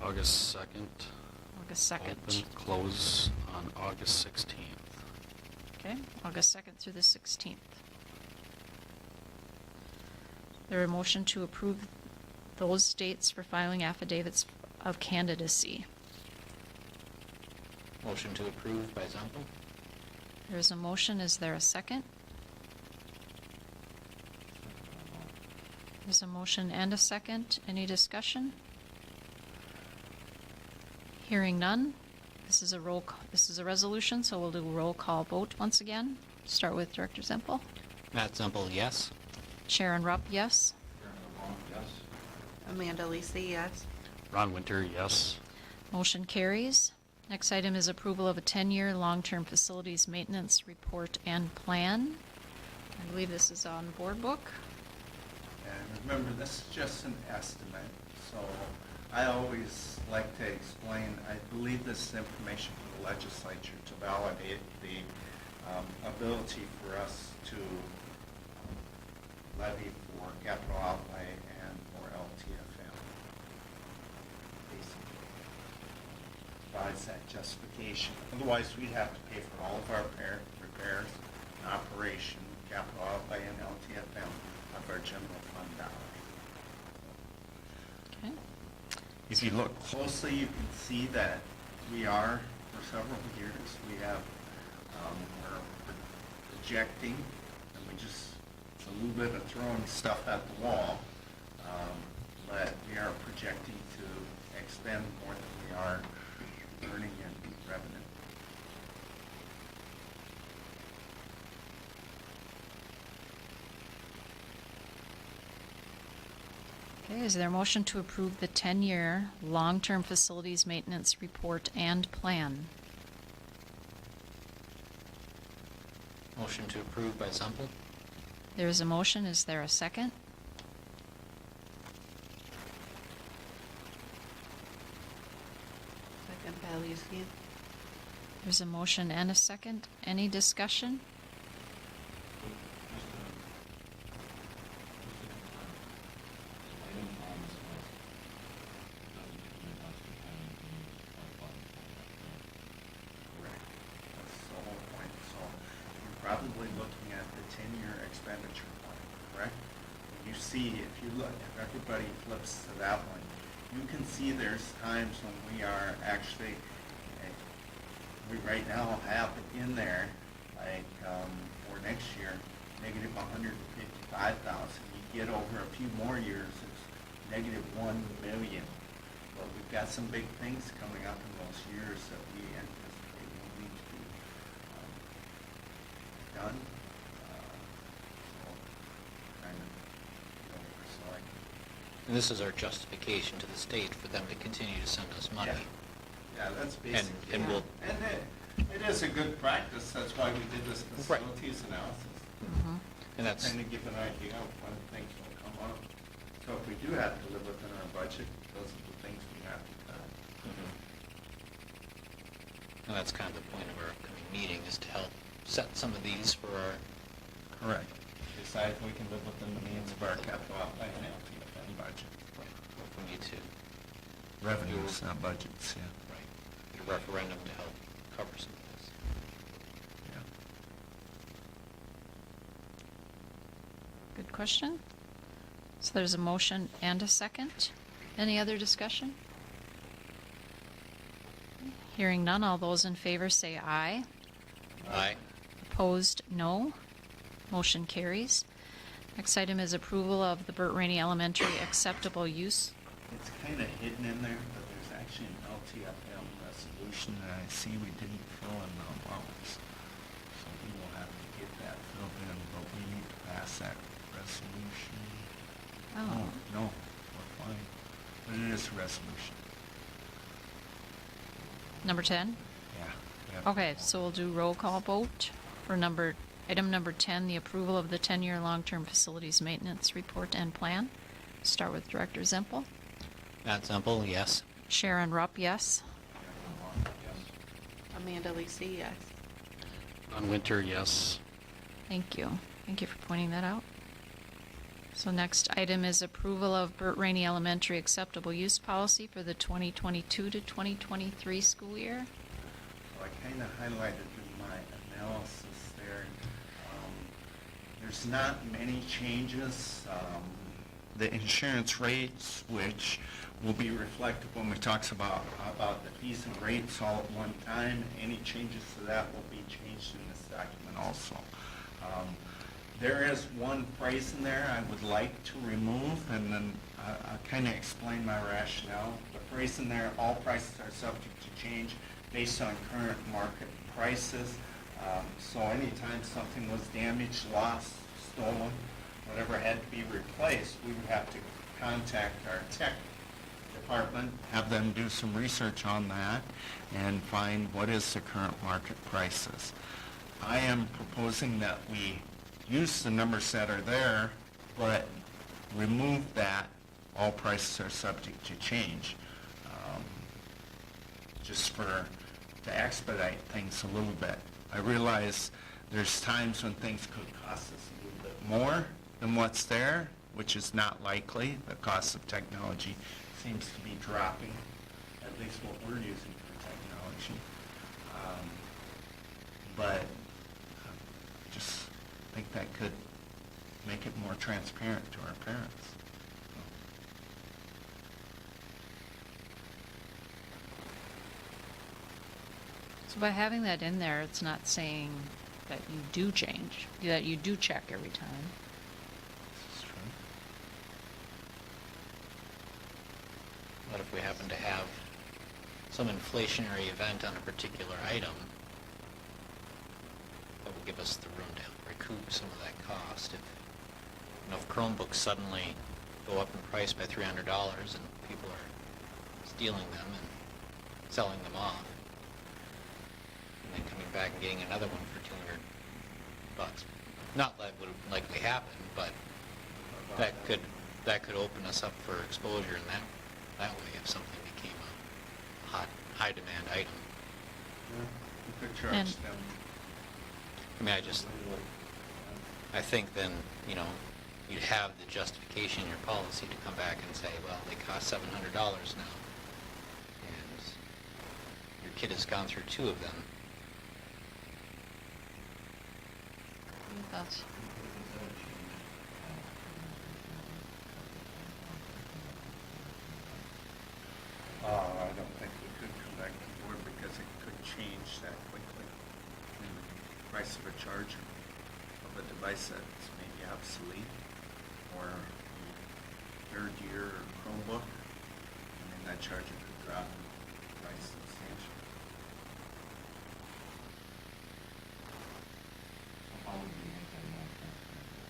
August 2nd. August 2nd. Open, close on August 16th. Okay, August 2nd through the 16th. There a motion to approve those dates for filing affidavits of candidacy. Motion to approve by Zempel. There's a motion. Is there a second? There's a motion and a second. Any discussion? Hearing none. This is a resolution, so we'll do a roll call vote once again. Start with Director Zempel. Matt Zempel, yes. Sharon Rupp, yes. Charlie LeBlanc, yes. Amanda Lisi, yes. Ron Winter, yes. Motion carries. Next item is approval of a 10-year long-term facilities maintenance report and plan. I believe this is on board book. And remember, this is just an estimate, so I always like to explain, I believe this is information for the legislature to validate the ability for us to levy for capital outlay and for LTFM. Basically, provides that justification. Otherwise, we'd have to pay for all of our repairs and operation, capital outlay and LTFM of our general fund dollars. Okay. If you look closely, you can see that we are, for several years, we have, we're projecting, and we just, it's a little bit of throwing stuff at the wall, but we are projecting to expend more than we are earning in revenue. Okay, is there a motion to approve the 10-year long-term facilities maintenance report and plan? Motion to approve by Zempel. There is a motion. Is there a second? Second by Lisi. There's a motion and a second. Any discussion? Correct. That's the whole point. So you're probably looking at the 10-year expenditure plan, correct? And you see, if you look, if everybody flips to that one, you can see there's times when we are actually, we right now have in there, like, for next year, negative 155,000. You get over a few more years, it's negative 1 million. But we've got some big things coming up in those years that we anticipate will need to be done. So, kind of, so And this is our justification to the state for them to continue to send us money. yeah, that's basically. And we'll, And it is a good practice, that's why we did this Right. facilities analysis. Mhm. and that's, Kind of give an idea of when things will come up. So if we do have to live within our budget, those are the things we have to cut. Mhm. And that's kind of the point of our upcoming meeting, is to help set some of these for our, Correct. Decide if we can live within the means of our capital outlay and LTFM budget. if we need to, Revenues, not budgets, yeah. right, get a referendum to help cover some of this. Yeah. Good question. So there's a motion and a second. Any other discussion? Hearing none, all those in favor say aye. Aye. Opposed, no. Motion carries. Next item is approval of the Burt Rainey Elementary acceptable use. It's kind of hidden in there, but there's actually an LTFM resolution that I see we didn't fill in the amounts. So we will have to get that filled in, but we need to pass that resolution. Oh. No, we're fine. But it is a resolution. Number 10? Yeah. we have to Okay, vote. so we'll do roll call vote for item number 10, the approval of the 10-year long-term facilities maintenance report and plan. Start with Director Zempel. Matt Zemple, yes. Sharon Rupp, yes. Amanda Lisi, yes. On Winter, yes. Thank you. Thank you for pointing that out. So next item is approval of Burt Rainey Elementary acceptable use policy for the 2022 to 2023 school year. So I kind of highlighted in my analysis there. There's not many changes. The insurance rates, which will be reflected when we talk about the fees and rates all at one time. Any changes to that will be changed in this document also. There is one phrase in there I would like to remove, and then I'll kind of explain my rationale. The phrase in there, all prices are subject to change based on current market prices. So anytime something was damaged, lost, stolen, whatever had to be replaced, we would have to contact our tech department, have them do some research on that, and find what is the current market prices. I am proposing that we use the numbers that are there, but remove that all prices are subject to change, just to expedite things a little bit. I realize there's times when things could cost us a little bit more than what's there, which is not likely. The cost of technology seems to be dropping, at least what we're using for technology. But just think that could make it more transparent to our parents. So by having that in there, it's not saying that you do change, that you do check every time. This is true. What if we happen to have some inflationary event on a particular item that will give us the room to recoup some of that cost? If Chromebooks suddenly go up in price by $300 and people are stealing them and selling them off, and then coming back and getting another one for $200. Not that would likely happen, but that could open us up for exposure in that way if something became a high demand item. Yeah, we could charge And- them. I mean, I think then, you'd have the justification in your policy to come back and say, well, they cost $700 now, and your kid has gone through 2 of them. Any thoughts? I don't think we could come back to board because it could change that quickly. The price of a charger of a device that's maybe obsolete, or third year Chromebook, and then that charger could drop in price substantially. So how would we make that more transparent?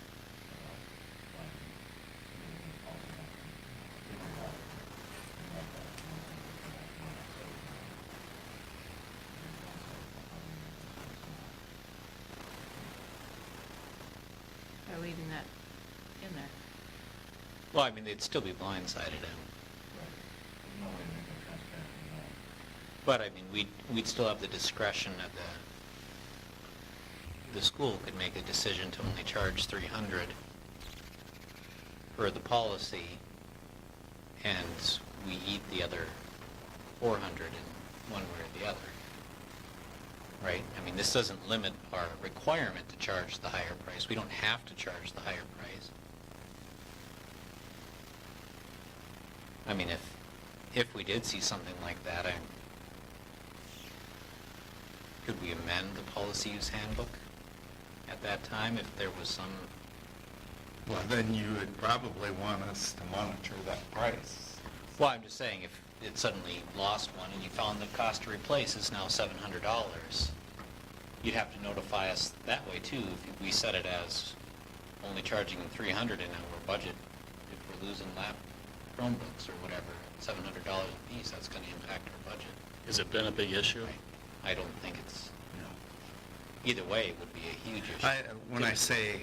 By leaving that in there. Well, I mean, they'd still be blindsided in. No way to make it transparent, no. But, I mean, we'd still have the discretion of the school could make a decision to only charge $300 for the policy, and we eat the other $400 in one way or the other. Right? I mean, this doesn't limit our requirement to charge the higher price. We don't have to charge the higher price. I mean, if we did see something like that, could we amend the policy use handbook at that time if there was some Well, then you would probably want us to monitor that price. Well, I'm just saying, if it suddenly lost one and you found the cost to replace is now $700, you'd have to notify us that way too. If we set it as only charging them $300 in our budget, if we're losing lap Chromebooks or whatever, $700 a piece, that's going to impact our budget. Has it been a big issue? I don't think it's, either way, it would be a huge issue. When I say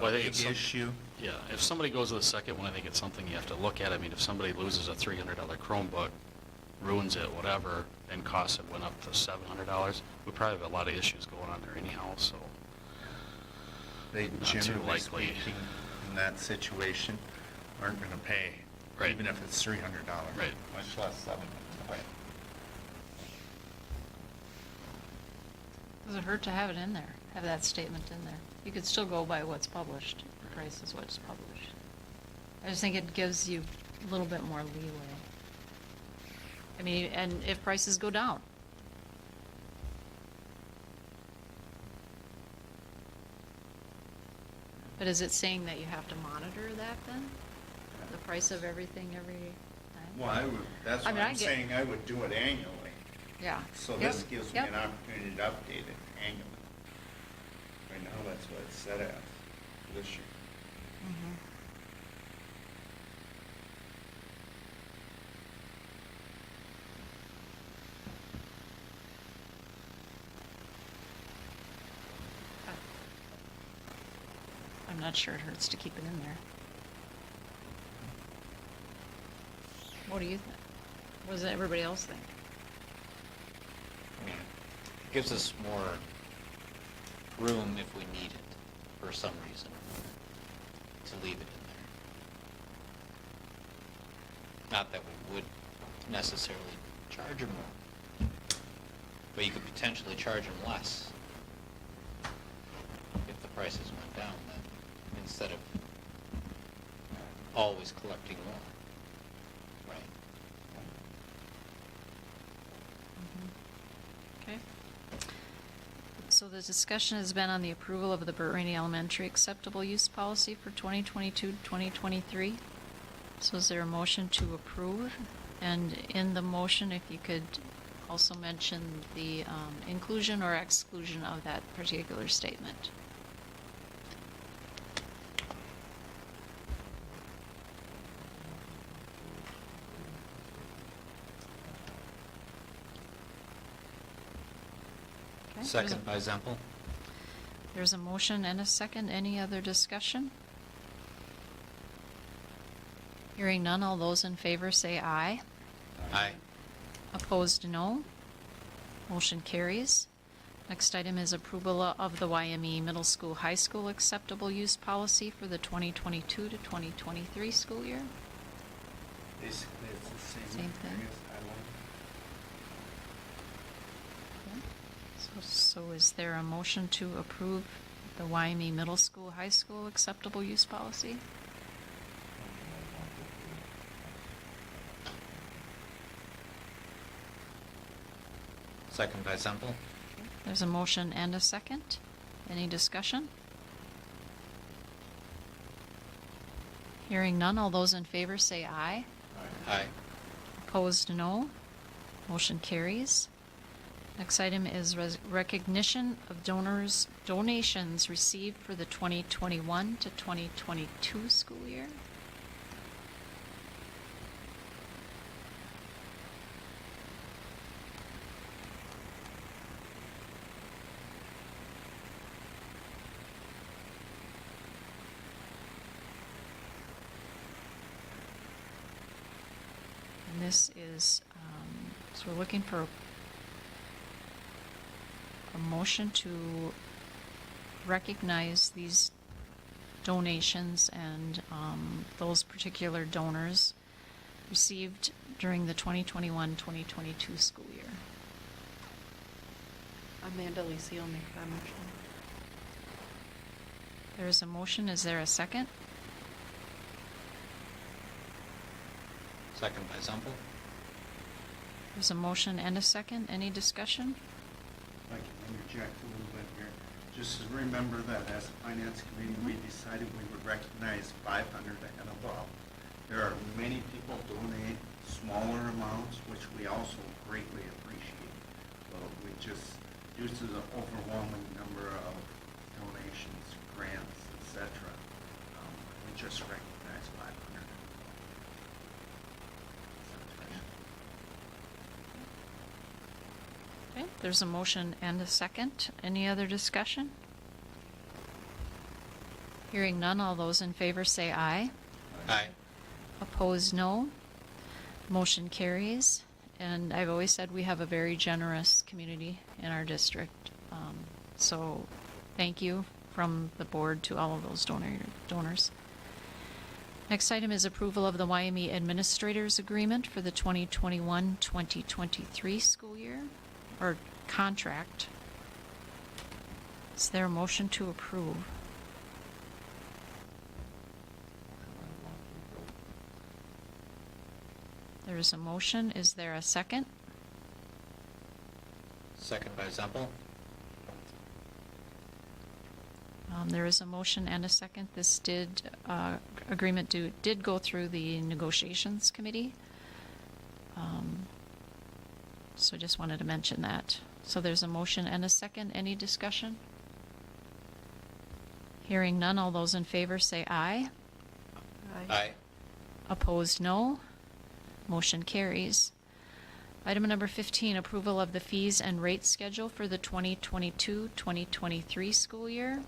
Well, I a think big it's some- issue, Yeah, if somebody goes to the second one, I think it's something you have to look at. I mean, if somebody loses a $300 Chromebook, ruins it, whatever, and costs it went up to $700, we probably have a lot of issues going on there anyhow, so. they Not too generally likely. speaking, in that situation, aren't gonna pay, Right. even if it's $300. Right. Much less $700. Does it hurt to have it in there, have that statement in there? You could still go by what's published, the price is what's published. I just think it gives you a little bit more leeway. I mean, and if prices go down. But is it saying that you have to monitor that then? The price of everything every time? Well, that's I what mean, I I'm get- saying, I would do it annually. Yeah. So Yep, this gives me yep. an opportunity to update it annually. Right now, that's what it's set as for this year. Mhm. I'm not sure it hurts to keep it in there. What do you think? What does everybody else think? I mean, it gives us more room if we need it for some reason to leave it in there. Not that we would necessarily charge them more, but you could potentially charge them less if the prices went down then, instead of always collecting more. Right. Okay. So the discussion has been on the approval of the Burt Rainey Elementary acceptable use policy for 2022-2023. So is there a motion to approve? And in the motion, if you could also mention the inclusion or exclusion of that particular statement. Okay, Second by Zempel. There's a motion and a second. Any other discussion? Hearing none, all those in favor say aye. Aye. Opposed, no. Motion carries. Next item is approval of the YME Middle School, High School acceptable use policy for the 2022 to 2023 school year. Basically, it's the same. Same thing. areas highlighted. Okay. So is there a motion to approve the YME Middle School, High School acceptable use policy? Second by Zempel. There's a motion and a second. Any discussion? Hearing none, all those in favor say aye. Aye. Opposed, no. Motion carries. Next item is recognition of donations received for the 2021 to 2022 school year. And this is, so we're looking for a motion to recognize these donations and those particular donors received during the 2021-2022 school year. Amanda Lisi will make that motion. There is a motion. Is there a second? Second by Zempel. There's a motion and a second. Any discussion? If I can interject a little bit here, Just remember that as a finance committee, we decided we would recognize 500 and above. There are many people donate smaller amounts, which we also greatly appreciate. But we just, due to the overwhelming number of donations, grants, etc., we just recognize 500. Okay, there's a motion and a second. Any other discussion? Hearing none, all those in favor say aye. Aye. Opposed, no. Motion carries. And I've always said we have a very generous community in our district. So thank you from the board to all of those donors. Next item is approval of the Wyoming Administrators Agreement for the 2021-2023 school year, or contract. Is there a motion to approve? There is a motion. Is there a second? Second by Zempel. There is a motion and a second. This agreement did go through the negotiations committee. So just wanted to mention that. So there's a motion and a second. Any discussion? Hearing none, all those in favor say aye. Aye. Opposed, no. Motion carries. Item number 15, approval of the fees and rate schedule for the 2022-2023 school year.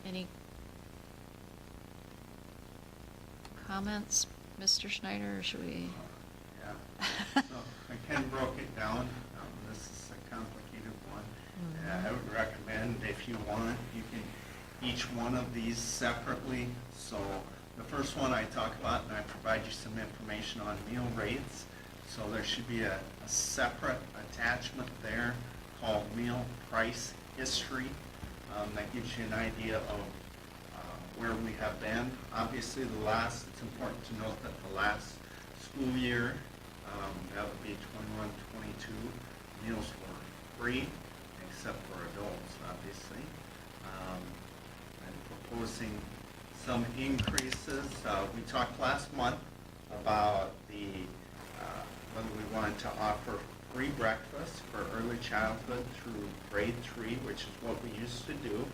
Any comments, Mr. Schneider, or should we? Yeah. So I kind of broke it down. This is a complicated one. I would recommend, if you want, you can each one of these separately. So the first one I talk about, and I provide you some information on meal rates. So there should be a separate attachment there called Meal Price History. That gives you an idea of where we have been. Obviously, it's important to note that the last school year, that would be 21-22, meals were free, except for adults, obviously. I'm proposing some increases. We talked last month about whether we wanted to offer free breakfast for early childhood through grade 3, which is what we used to do.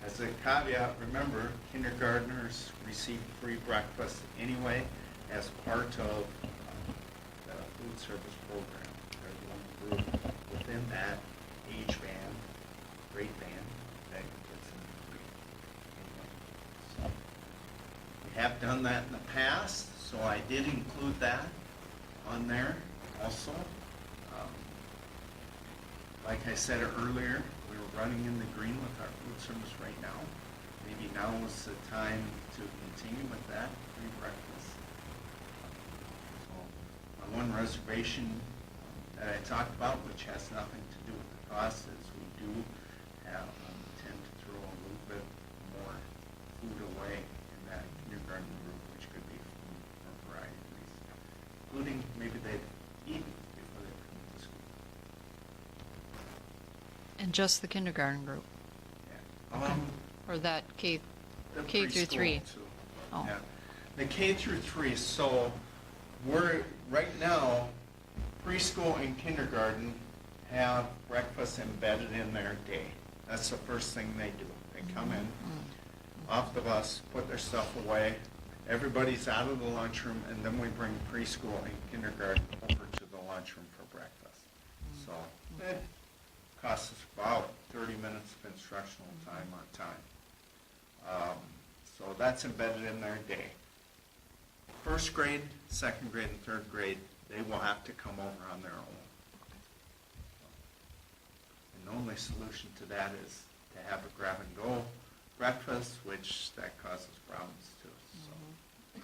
As a caveat, remember, kindergartners receive free breakfast anyway as part of the food service program. There's one group within that age band, grade band, that gets them free anyway. So we have done that in the past, so I did include that on there also. Like I said earlier, we were running in the green with our food service right now. Maybe now is the time to continue with that free breakfast. So, on one reservation that I talked about, which has nothing to do with the cost, is we do tend to throw a little bit more food away in that kindergarten group, which could be for a variety of reasons, including maybe they've eaten before they come to school. And just the kindergarten group, Yeah. or that K The through preschool, 3? too. Oh. Yeah. The K through 3, so we're, right now, preschool and kindergarten have breakfast embedded in their day. That's the first thing they do. They come in, off the bus, put their stuff away, everybody's out of the lunchroom, and then we bring preschool and kindergarten over to the lunchroom for breakfast. So it costs us about 30 minutes of instructional time on time. So that's embedded in their day. First grade, second grade, and third grade, they will have to come over on their own. And the only solution to that is to have a grab-and-go breakfast, which that causes problems too. So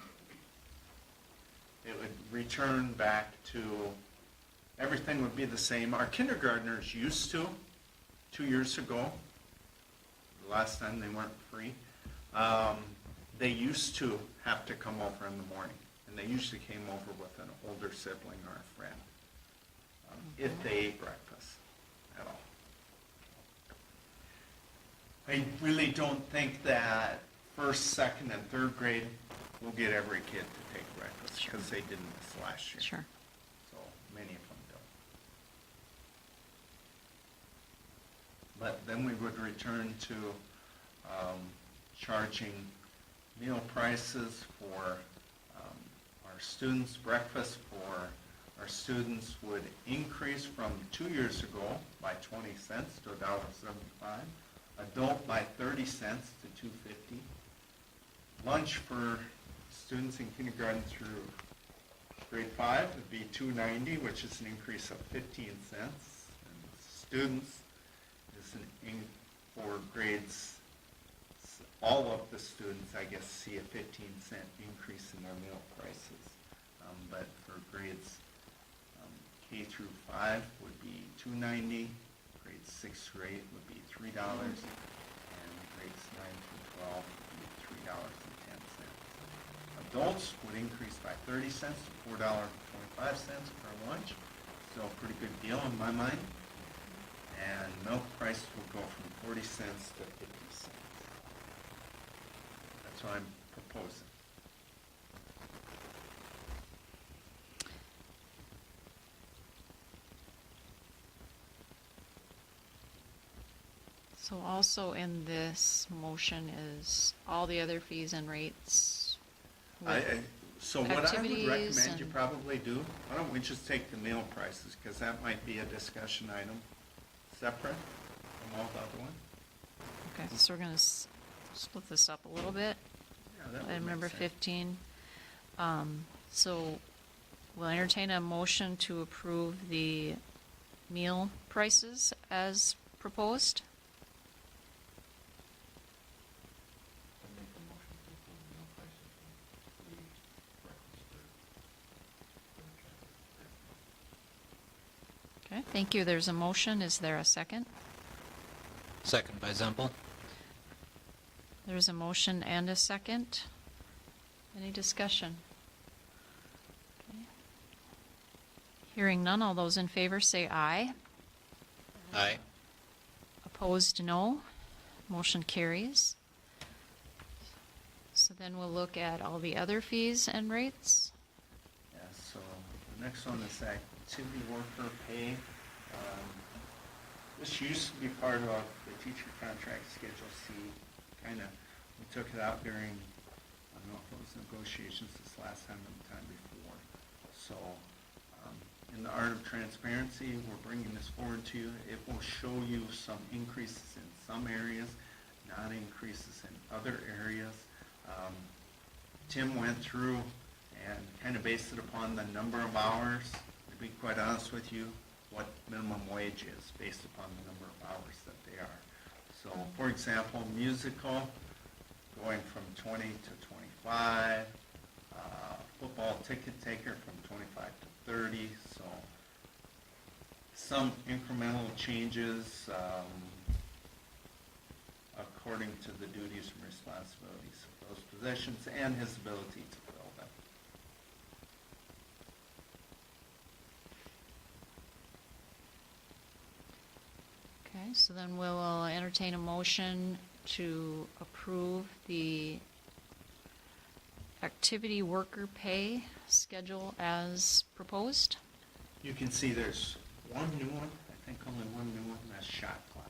it would return back to, everything would be the same. Our kindergartners used to, 2 years ago, the last time they weren't free, they used to have to come over in the morning, and they usually came over with an older sibling or a friend, if they ate breakfast at all. I really don't think that first, second, and third grade will get every kid to take records, Sure. because they didn't this last year. Sure. So many of them don't. But then we would return to charging meal prices for our students. Breakfast for our students would increase from 2 years ago by 20 cents to $1.75. Adult by 30 cents to $2.50. Lunch for students in kindergarten through grade 5 would be $2.90, which is an increase of 15 cents. And students is for grades, all of the students, I guess, see a 15-cent increase in their meal prices. But for grades K through 5 would be $2.90, grades 6 through 8 would be $3, and grades 9 through 12 would be $3.10. Adults would increase by 30 cents to $4.25 for lunch. Still a pretty good deal in my mind. And milk price will go from 40 cents to 50 cents. That's what I'm proposing. So also in this motion is all the other fees and rates. So what I would activities recommend you and- probably do, why don't we just take the meal prices, because that might be a discussion item separate from all the other ones. Okay, so we're going to split this up a little bit. Yeah, that would Item make number sense. 15. So we'll entertain a motion to approve the meal prices as proposed. I make a motion to approve the meal prices for the breakfast for Okay, thank you. There's a motion. Is there a second? Second by Zempel. There's a motion and a second. Any discussion? Okay. Hearing none, all those in favor say aye. Aye. Opposed, no. Motion carries. So then we'll look at all the other fees and rates. Yeah, so the next one is activity worker pay. This used to be part of the teacher contract Schedule C. We took it out during, I don't know if it was negotiations this last time or the time before. So, in the art of transparency, we're bringing this forward to you. It will show you some increases in some areas, not increases in other areas. Tim went through and kind of based it upon the number of hours. To be quite honest with you, what minimum wage is based upon the number of hours that they are. So, for example, musical going from 20 to 25, football ticket taker from 25 to 30. So, some incremental changes according to the duties and responsibilities of those positions and his ability to fill them. Okay, so then we'll entertain a motion to approve the activity worker pay schedule as proposed. You can see there's one new one, I think only one new one, that's shot clock.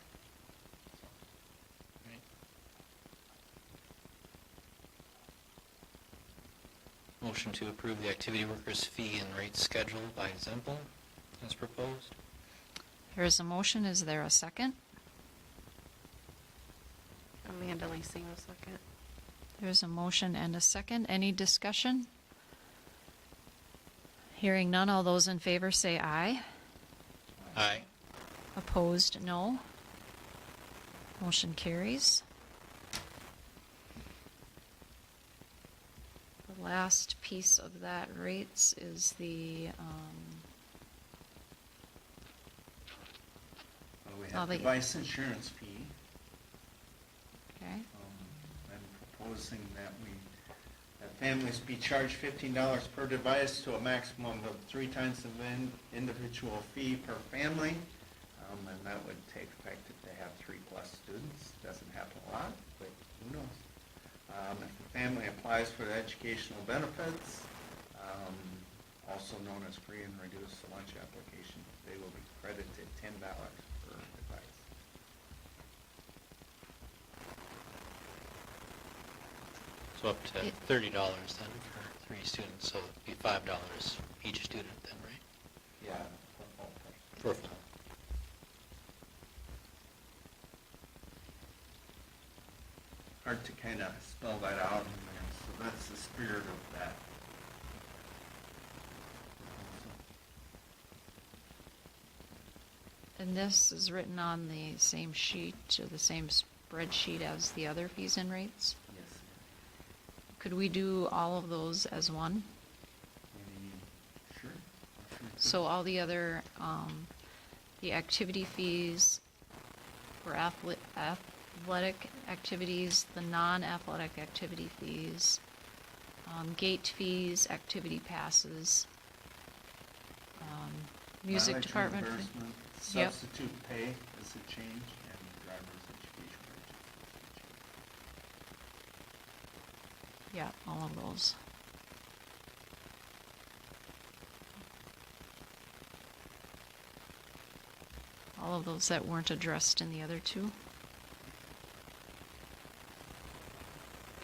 Motion to approve the activity workers' fee and rate schedule by Zempel as proposed. There is a motion. Is there a second? Amanda Lacey will second. There's a motion and a second. Any discussion? Hearing none, all those in favor say aye. Aye. Opposed, no. Motion carries. The last piece of that rates is the, We Oh, have the- device insurance fee. okay, I'm proposing that families be charged $15 per device to a maximum of 3 times the individual fee per family. And that would take effect if they have 3+ students. Doesn't happen a lot, but who knows? If the family applies for the educational benefits, also known as free and reduced lunch application, they will be credited $10 per device. So up to $30 then for 3 students, so it'd be $5 each student then, right? Yeah. For a full. Hard to kind of spell that out in there, so that's the spirit of that. And this is written on the same sheet, or the same spreadsheet as the other fees and rates? Yes. Could we do all of those as one? Sure. So all the other, the activity fees for athletic activities, the non-athletic activity fees, gate fees, activity passes, music Mileage department. reimbursement, Yep. substitute pay is a change, and driver's education wages is a change. Yeah, all of those. All of those that weren't addressed in the other two.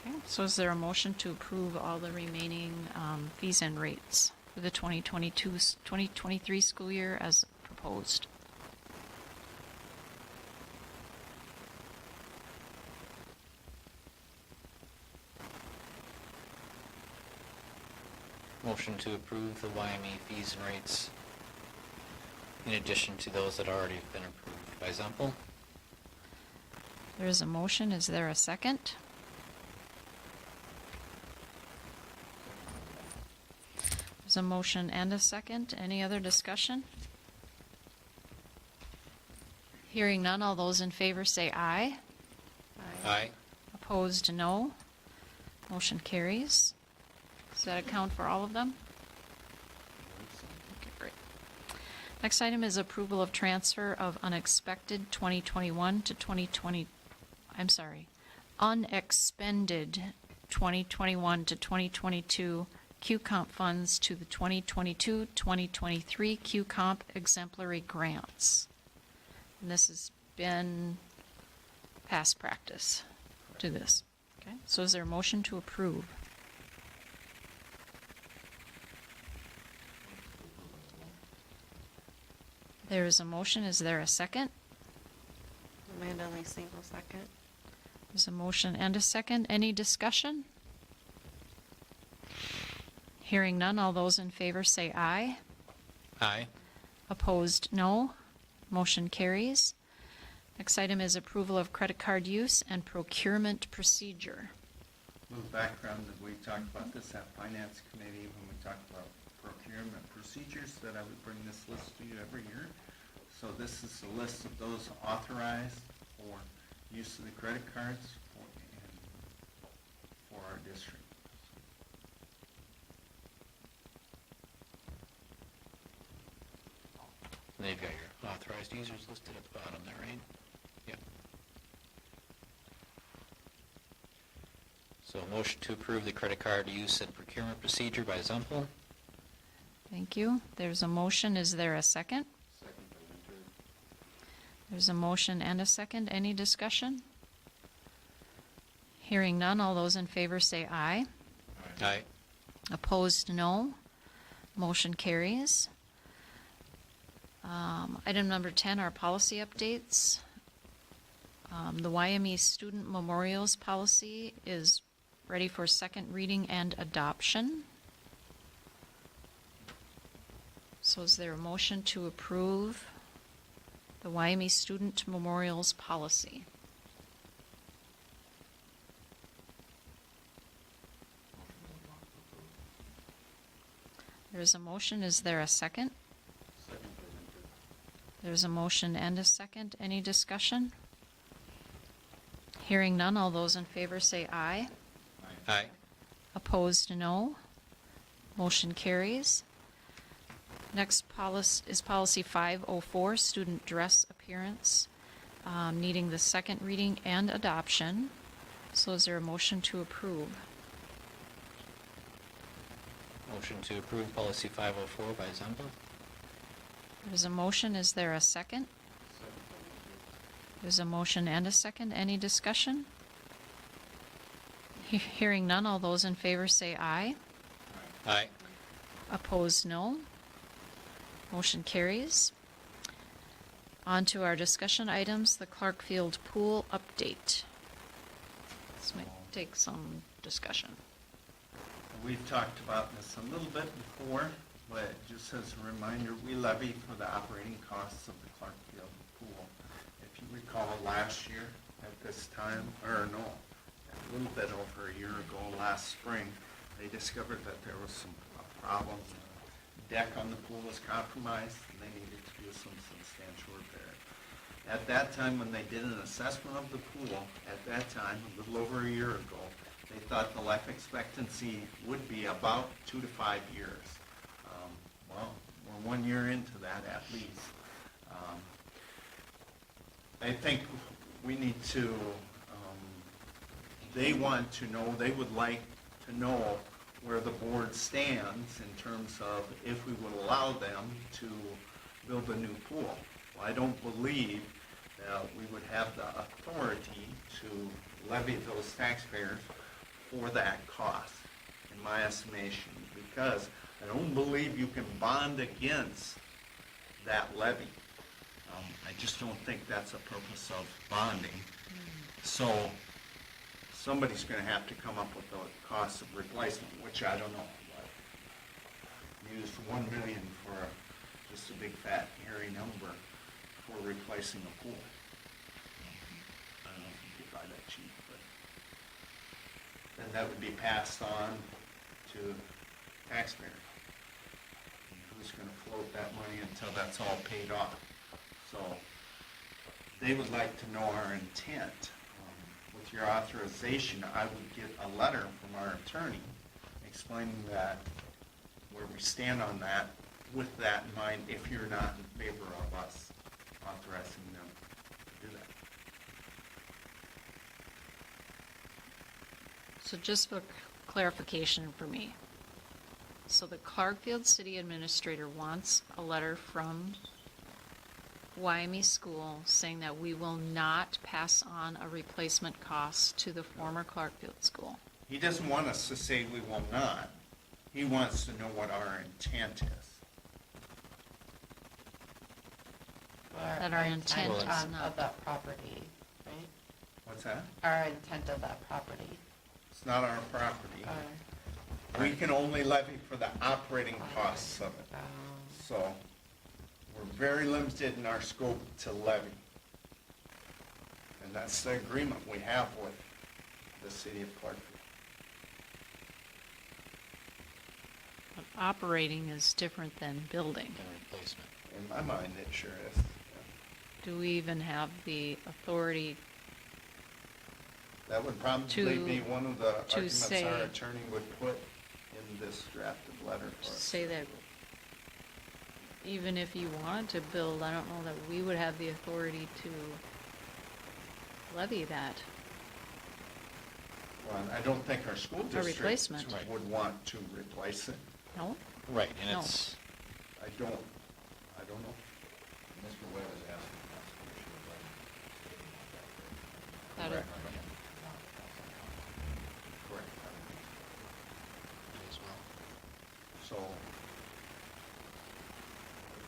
Okay, so is there a motion to approve all the remaining fees and rates for the 2022-2023 school year as proposed? Motion to approve the YME fees and rates in addition to those that already have been approved by Zempel. There is a motion. Is there a second? There's a motion and a second. Any other discussion? Hearing none, all those in favor say aye. Aye. Opposed, no. Motion carries. Does that account for all of them? Okay, great. Next item is approval of transfer of unexpected 2021 to 2020, unexpended 2021 to 2022 Q-Comp funds to the 2022-2023 Q-Comp exemplary grants. And this has been past practice to this. Okay, so is there a motion to approve? There is a motion. Is there a second? Amanda Lacey will second. There's a motion and a second. Any discussion? Hearing none, all those in favor say aye. Aye. Opposed, no. Motion carries. Next item is approval of credit card use and procurement procedure. A little background, that we talked about this at Finance Committee when we talked about procurement procedures, that I would bring this list to you every year. So this is a list of those authorized for use of the credit cards for our district. And they've got your authorized users listed at the bottom there, right? Yep. So a motion to approve the credit card use and procurement procedure by Zempel. Thank you. There's a motion. Is there a second? Second by Winter. There's a motion and a second. Any discussion? Hearing none, all those in favor say aye. Aye. Opposed, no. Motion carries. Item number 10 are policy updates. The YME Student Memorials Policy is ready for second reading and adoption. So is there a motion to approve the YME Student Memorials Policy? There is a motion. Is there a second? Second by Winter. There's a motion and a second. Any discussion? Hearing none, all those in favor say aye. Aye. Opposed, no. Motion carries. Next is policy 504, student dress appearance, needing the second reading and adoption. So is there a motion to approve? Motion to approve policy 504 by Msba. There's a motion, is there a second? There's a motion and a second, any discussion? Hearing none, all those in favor say aye. Aye. Opposed, no. Motion carries. On to our discussion items, the Clarkfield Pool update. This might take some discussion. We've talked about this a little bit before, but just as a reminder, we levy for the operating costs of the Clarkfield pool. If you recall, last year at this time, or no, a little bit over a year ago, last spring, they discovered that there was some problems. The deck on the pool was compromised, and they needed to do some substantial repair. At that time, when they did an assessment of the pool, at that time, a little over a year ago, they thought the life expectancy would be about 2 to 5 years. Well, we're 1 year into that at least. I think we need to, they want to know, they would like to know where the board stands in terms of if we would allow them to build a new pool. Well, I don't believe that we would have the authority to levy those taxpayers for that cost, in my estimation, because I don't believe you can bond against that levy. I just don't think that's the purpose of bonding. So somebody's going to have to come up with the cost of replacement, which I don't know. Use $1 million for just a big fat hairy number for replacing a pool. I don't know if you could buy that cheap, but then that would be passed on to taxpayers. And who's going to float that money until that's all paid off? So they would like to know our intent. With your authorization, I would get a letter from our attorney explaining that, where we stand on that, with that in mind, if you're not in favor of us authorizing them to do that. So just for clarification for me. So the Clarkfield City Administrator wants a letter from Wyoming School saying that we will not pass on a replacement cost to the former Clarkfield School. He doesn't want us to say we will not. He wants to know what our intent is. That our intent is not. Of that property, right? What's that? Our intent of that property. It's not our property. We can only levy for the operating costs of it. So we're very limited in our scope to levy. And that's the agreement we have with the city of Clarkfield. But operating is different than building. And replacement. In my mind, it sure is. Do we even have the authority That would probably To- be one of the arguments say- our attorney would put in this drafted letter for to us. say that even if you wanted to build, I don't know that we would have the authority to levy that? Well, I don't think our school district replacement. would want to replace it. No? Right, and No. it's, I don't know. Mr. Webb is asking conservation of That Correct. is- Correct. as well. So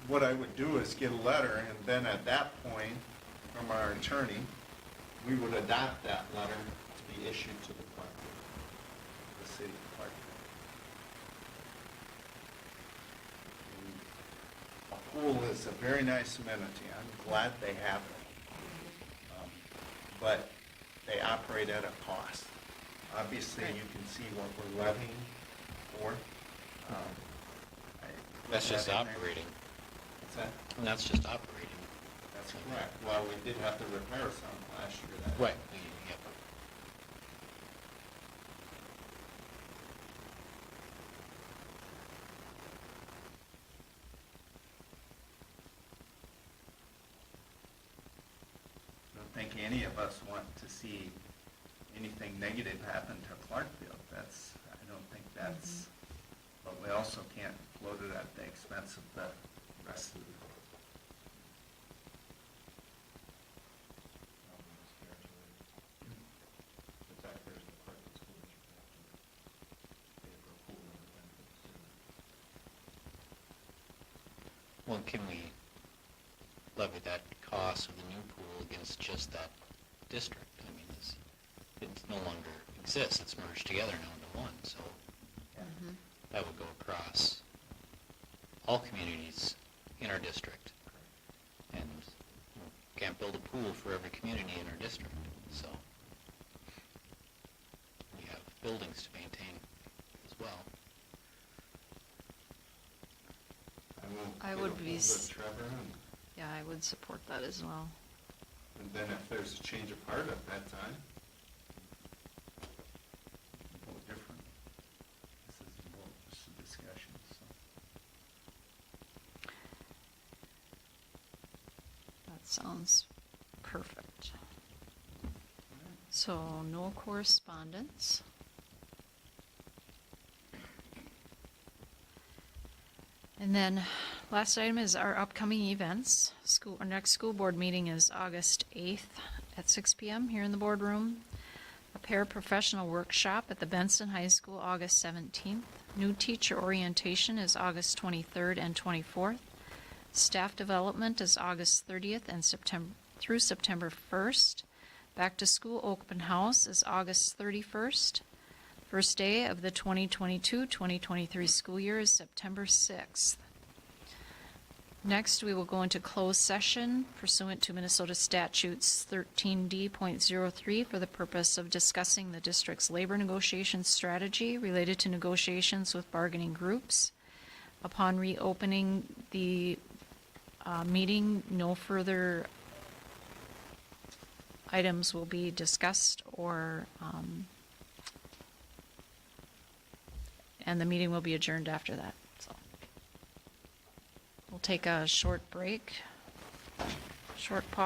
what I would do is get a letter, and then at that point, from our attorney, we would adopt that letter to be issued to the Clarkfield, the city of Clarkfield. A pool is a very nice amenity. I'm glad they have it. But they operate at a cost. Obviously, you can see what we're levying for. That's just That in there. operating. What's that? And that's just operating. That's correct. Well, we did have to repair some last year. that- Right. Yep. think any of us want to see anything negative happen to Clarkfield. I don't think that's, but we also can't float it at the expense of the rest of the. The taxpayers of the Clarkfield School District have to pay for a pool that would benefit the city. Well, can we levy that cost of the new pool against just that district? I mean, it no longer exists, it's merged together now into one, so that would go across all communities in our district. And you can't build a pool for every community in our district, so we have buildings to maintain as well. I would be With Trevor, Yeah, I would support that as well. and then if there's a change of heart at that time, No different. This is just a discussion, so. That sounds perfect. So no correspondence. And then last item is our upcoming events. Our next school board meeting is August 8th at 6 p.m. here in the boardroom. A paraprofessional workshop at the Benson High School, August 17th. New teacher orientation is August 23rd and 24th. Staff development is August 30th and through September 1st. Back to school open house is August 31st. First day of the 2022-2023 school year is September 6th. Next, we will go into closed session pursuant to Minnesota Statutes 13D.03 for the purpose of discussing the district's labor negotiation strategy related to negotiations with bargaining groups. Upon reopening the meeting, no further items will be discussed or and the meeting will be adjourned after that. So we'll take a short break, short pause.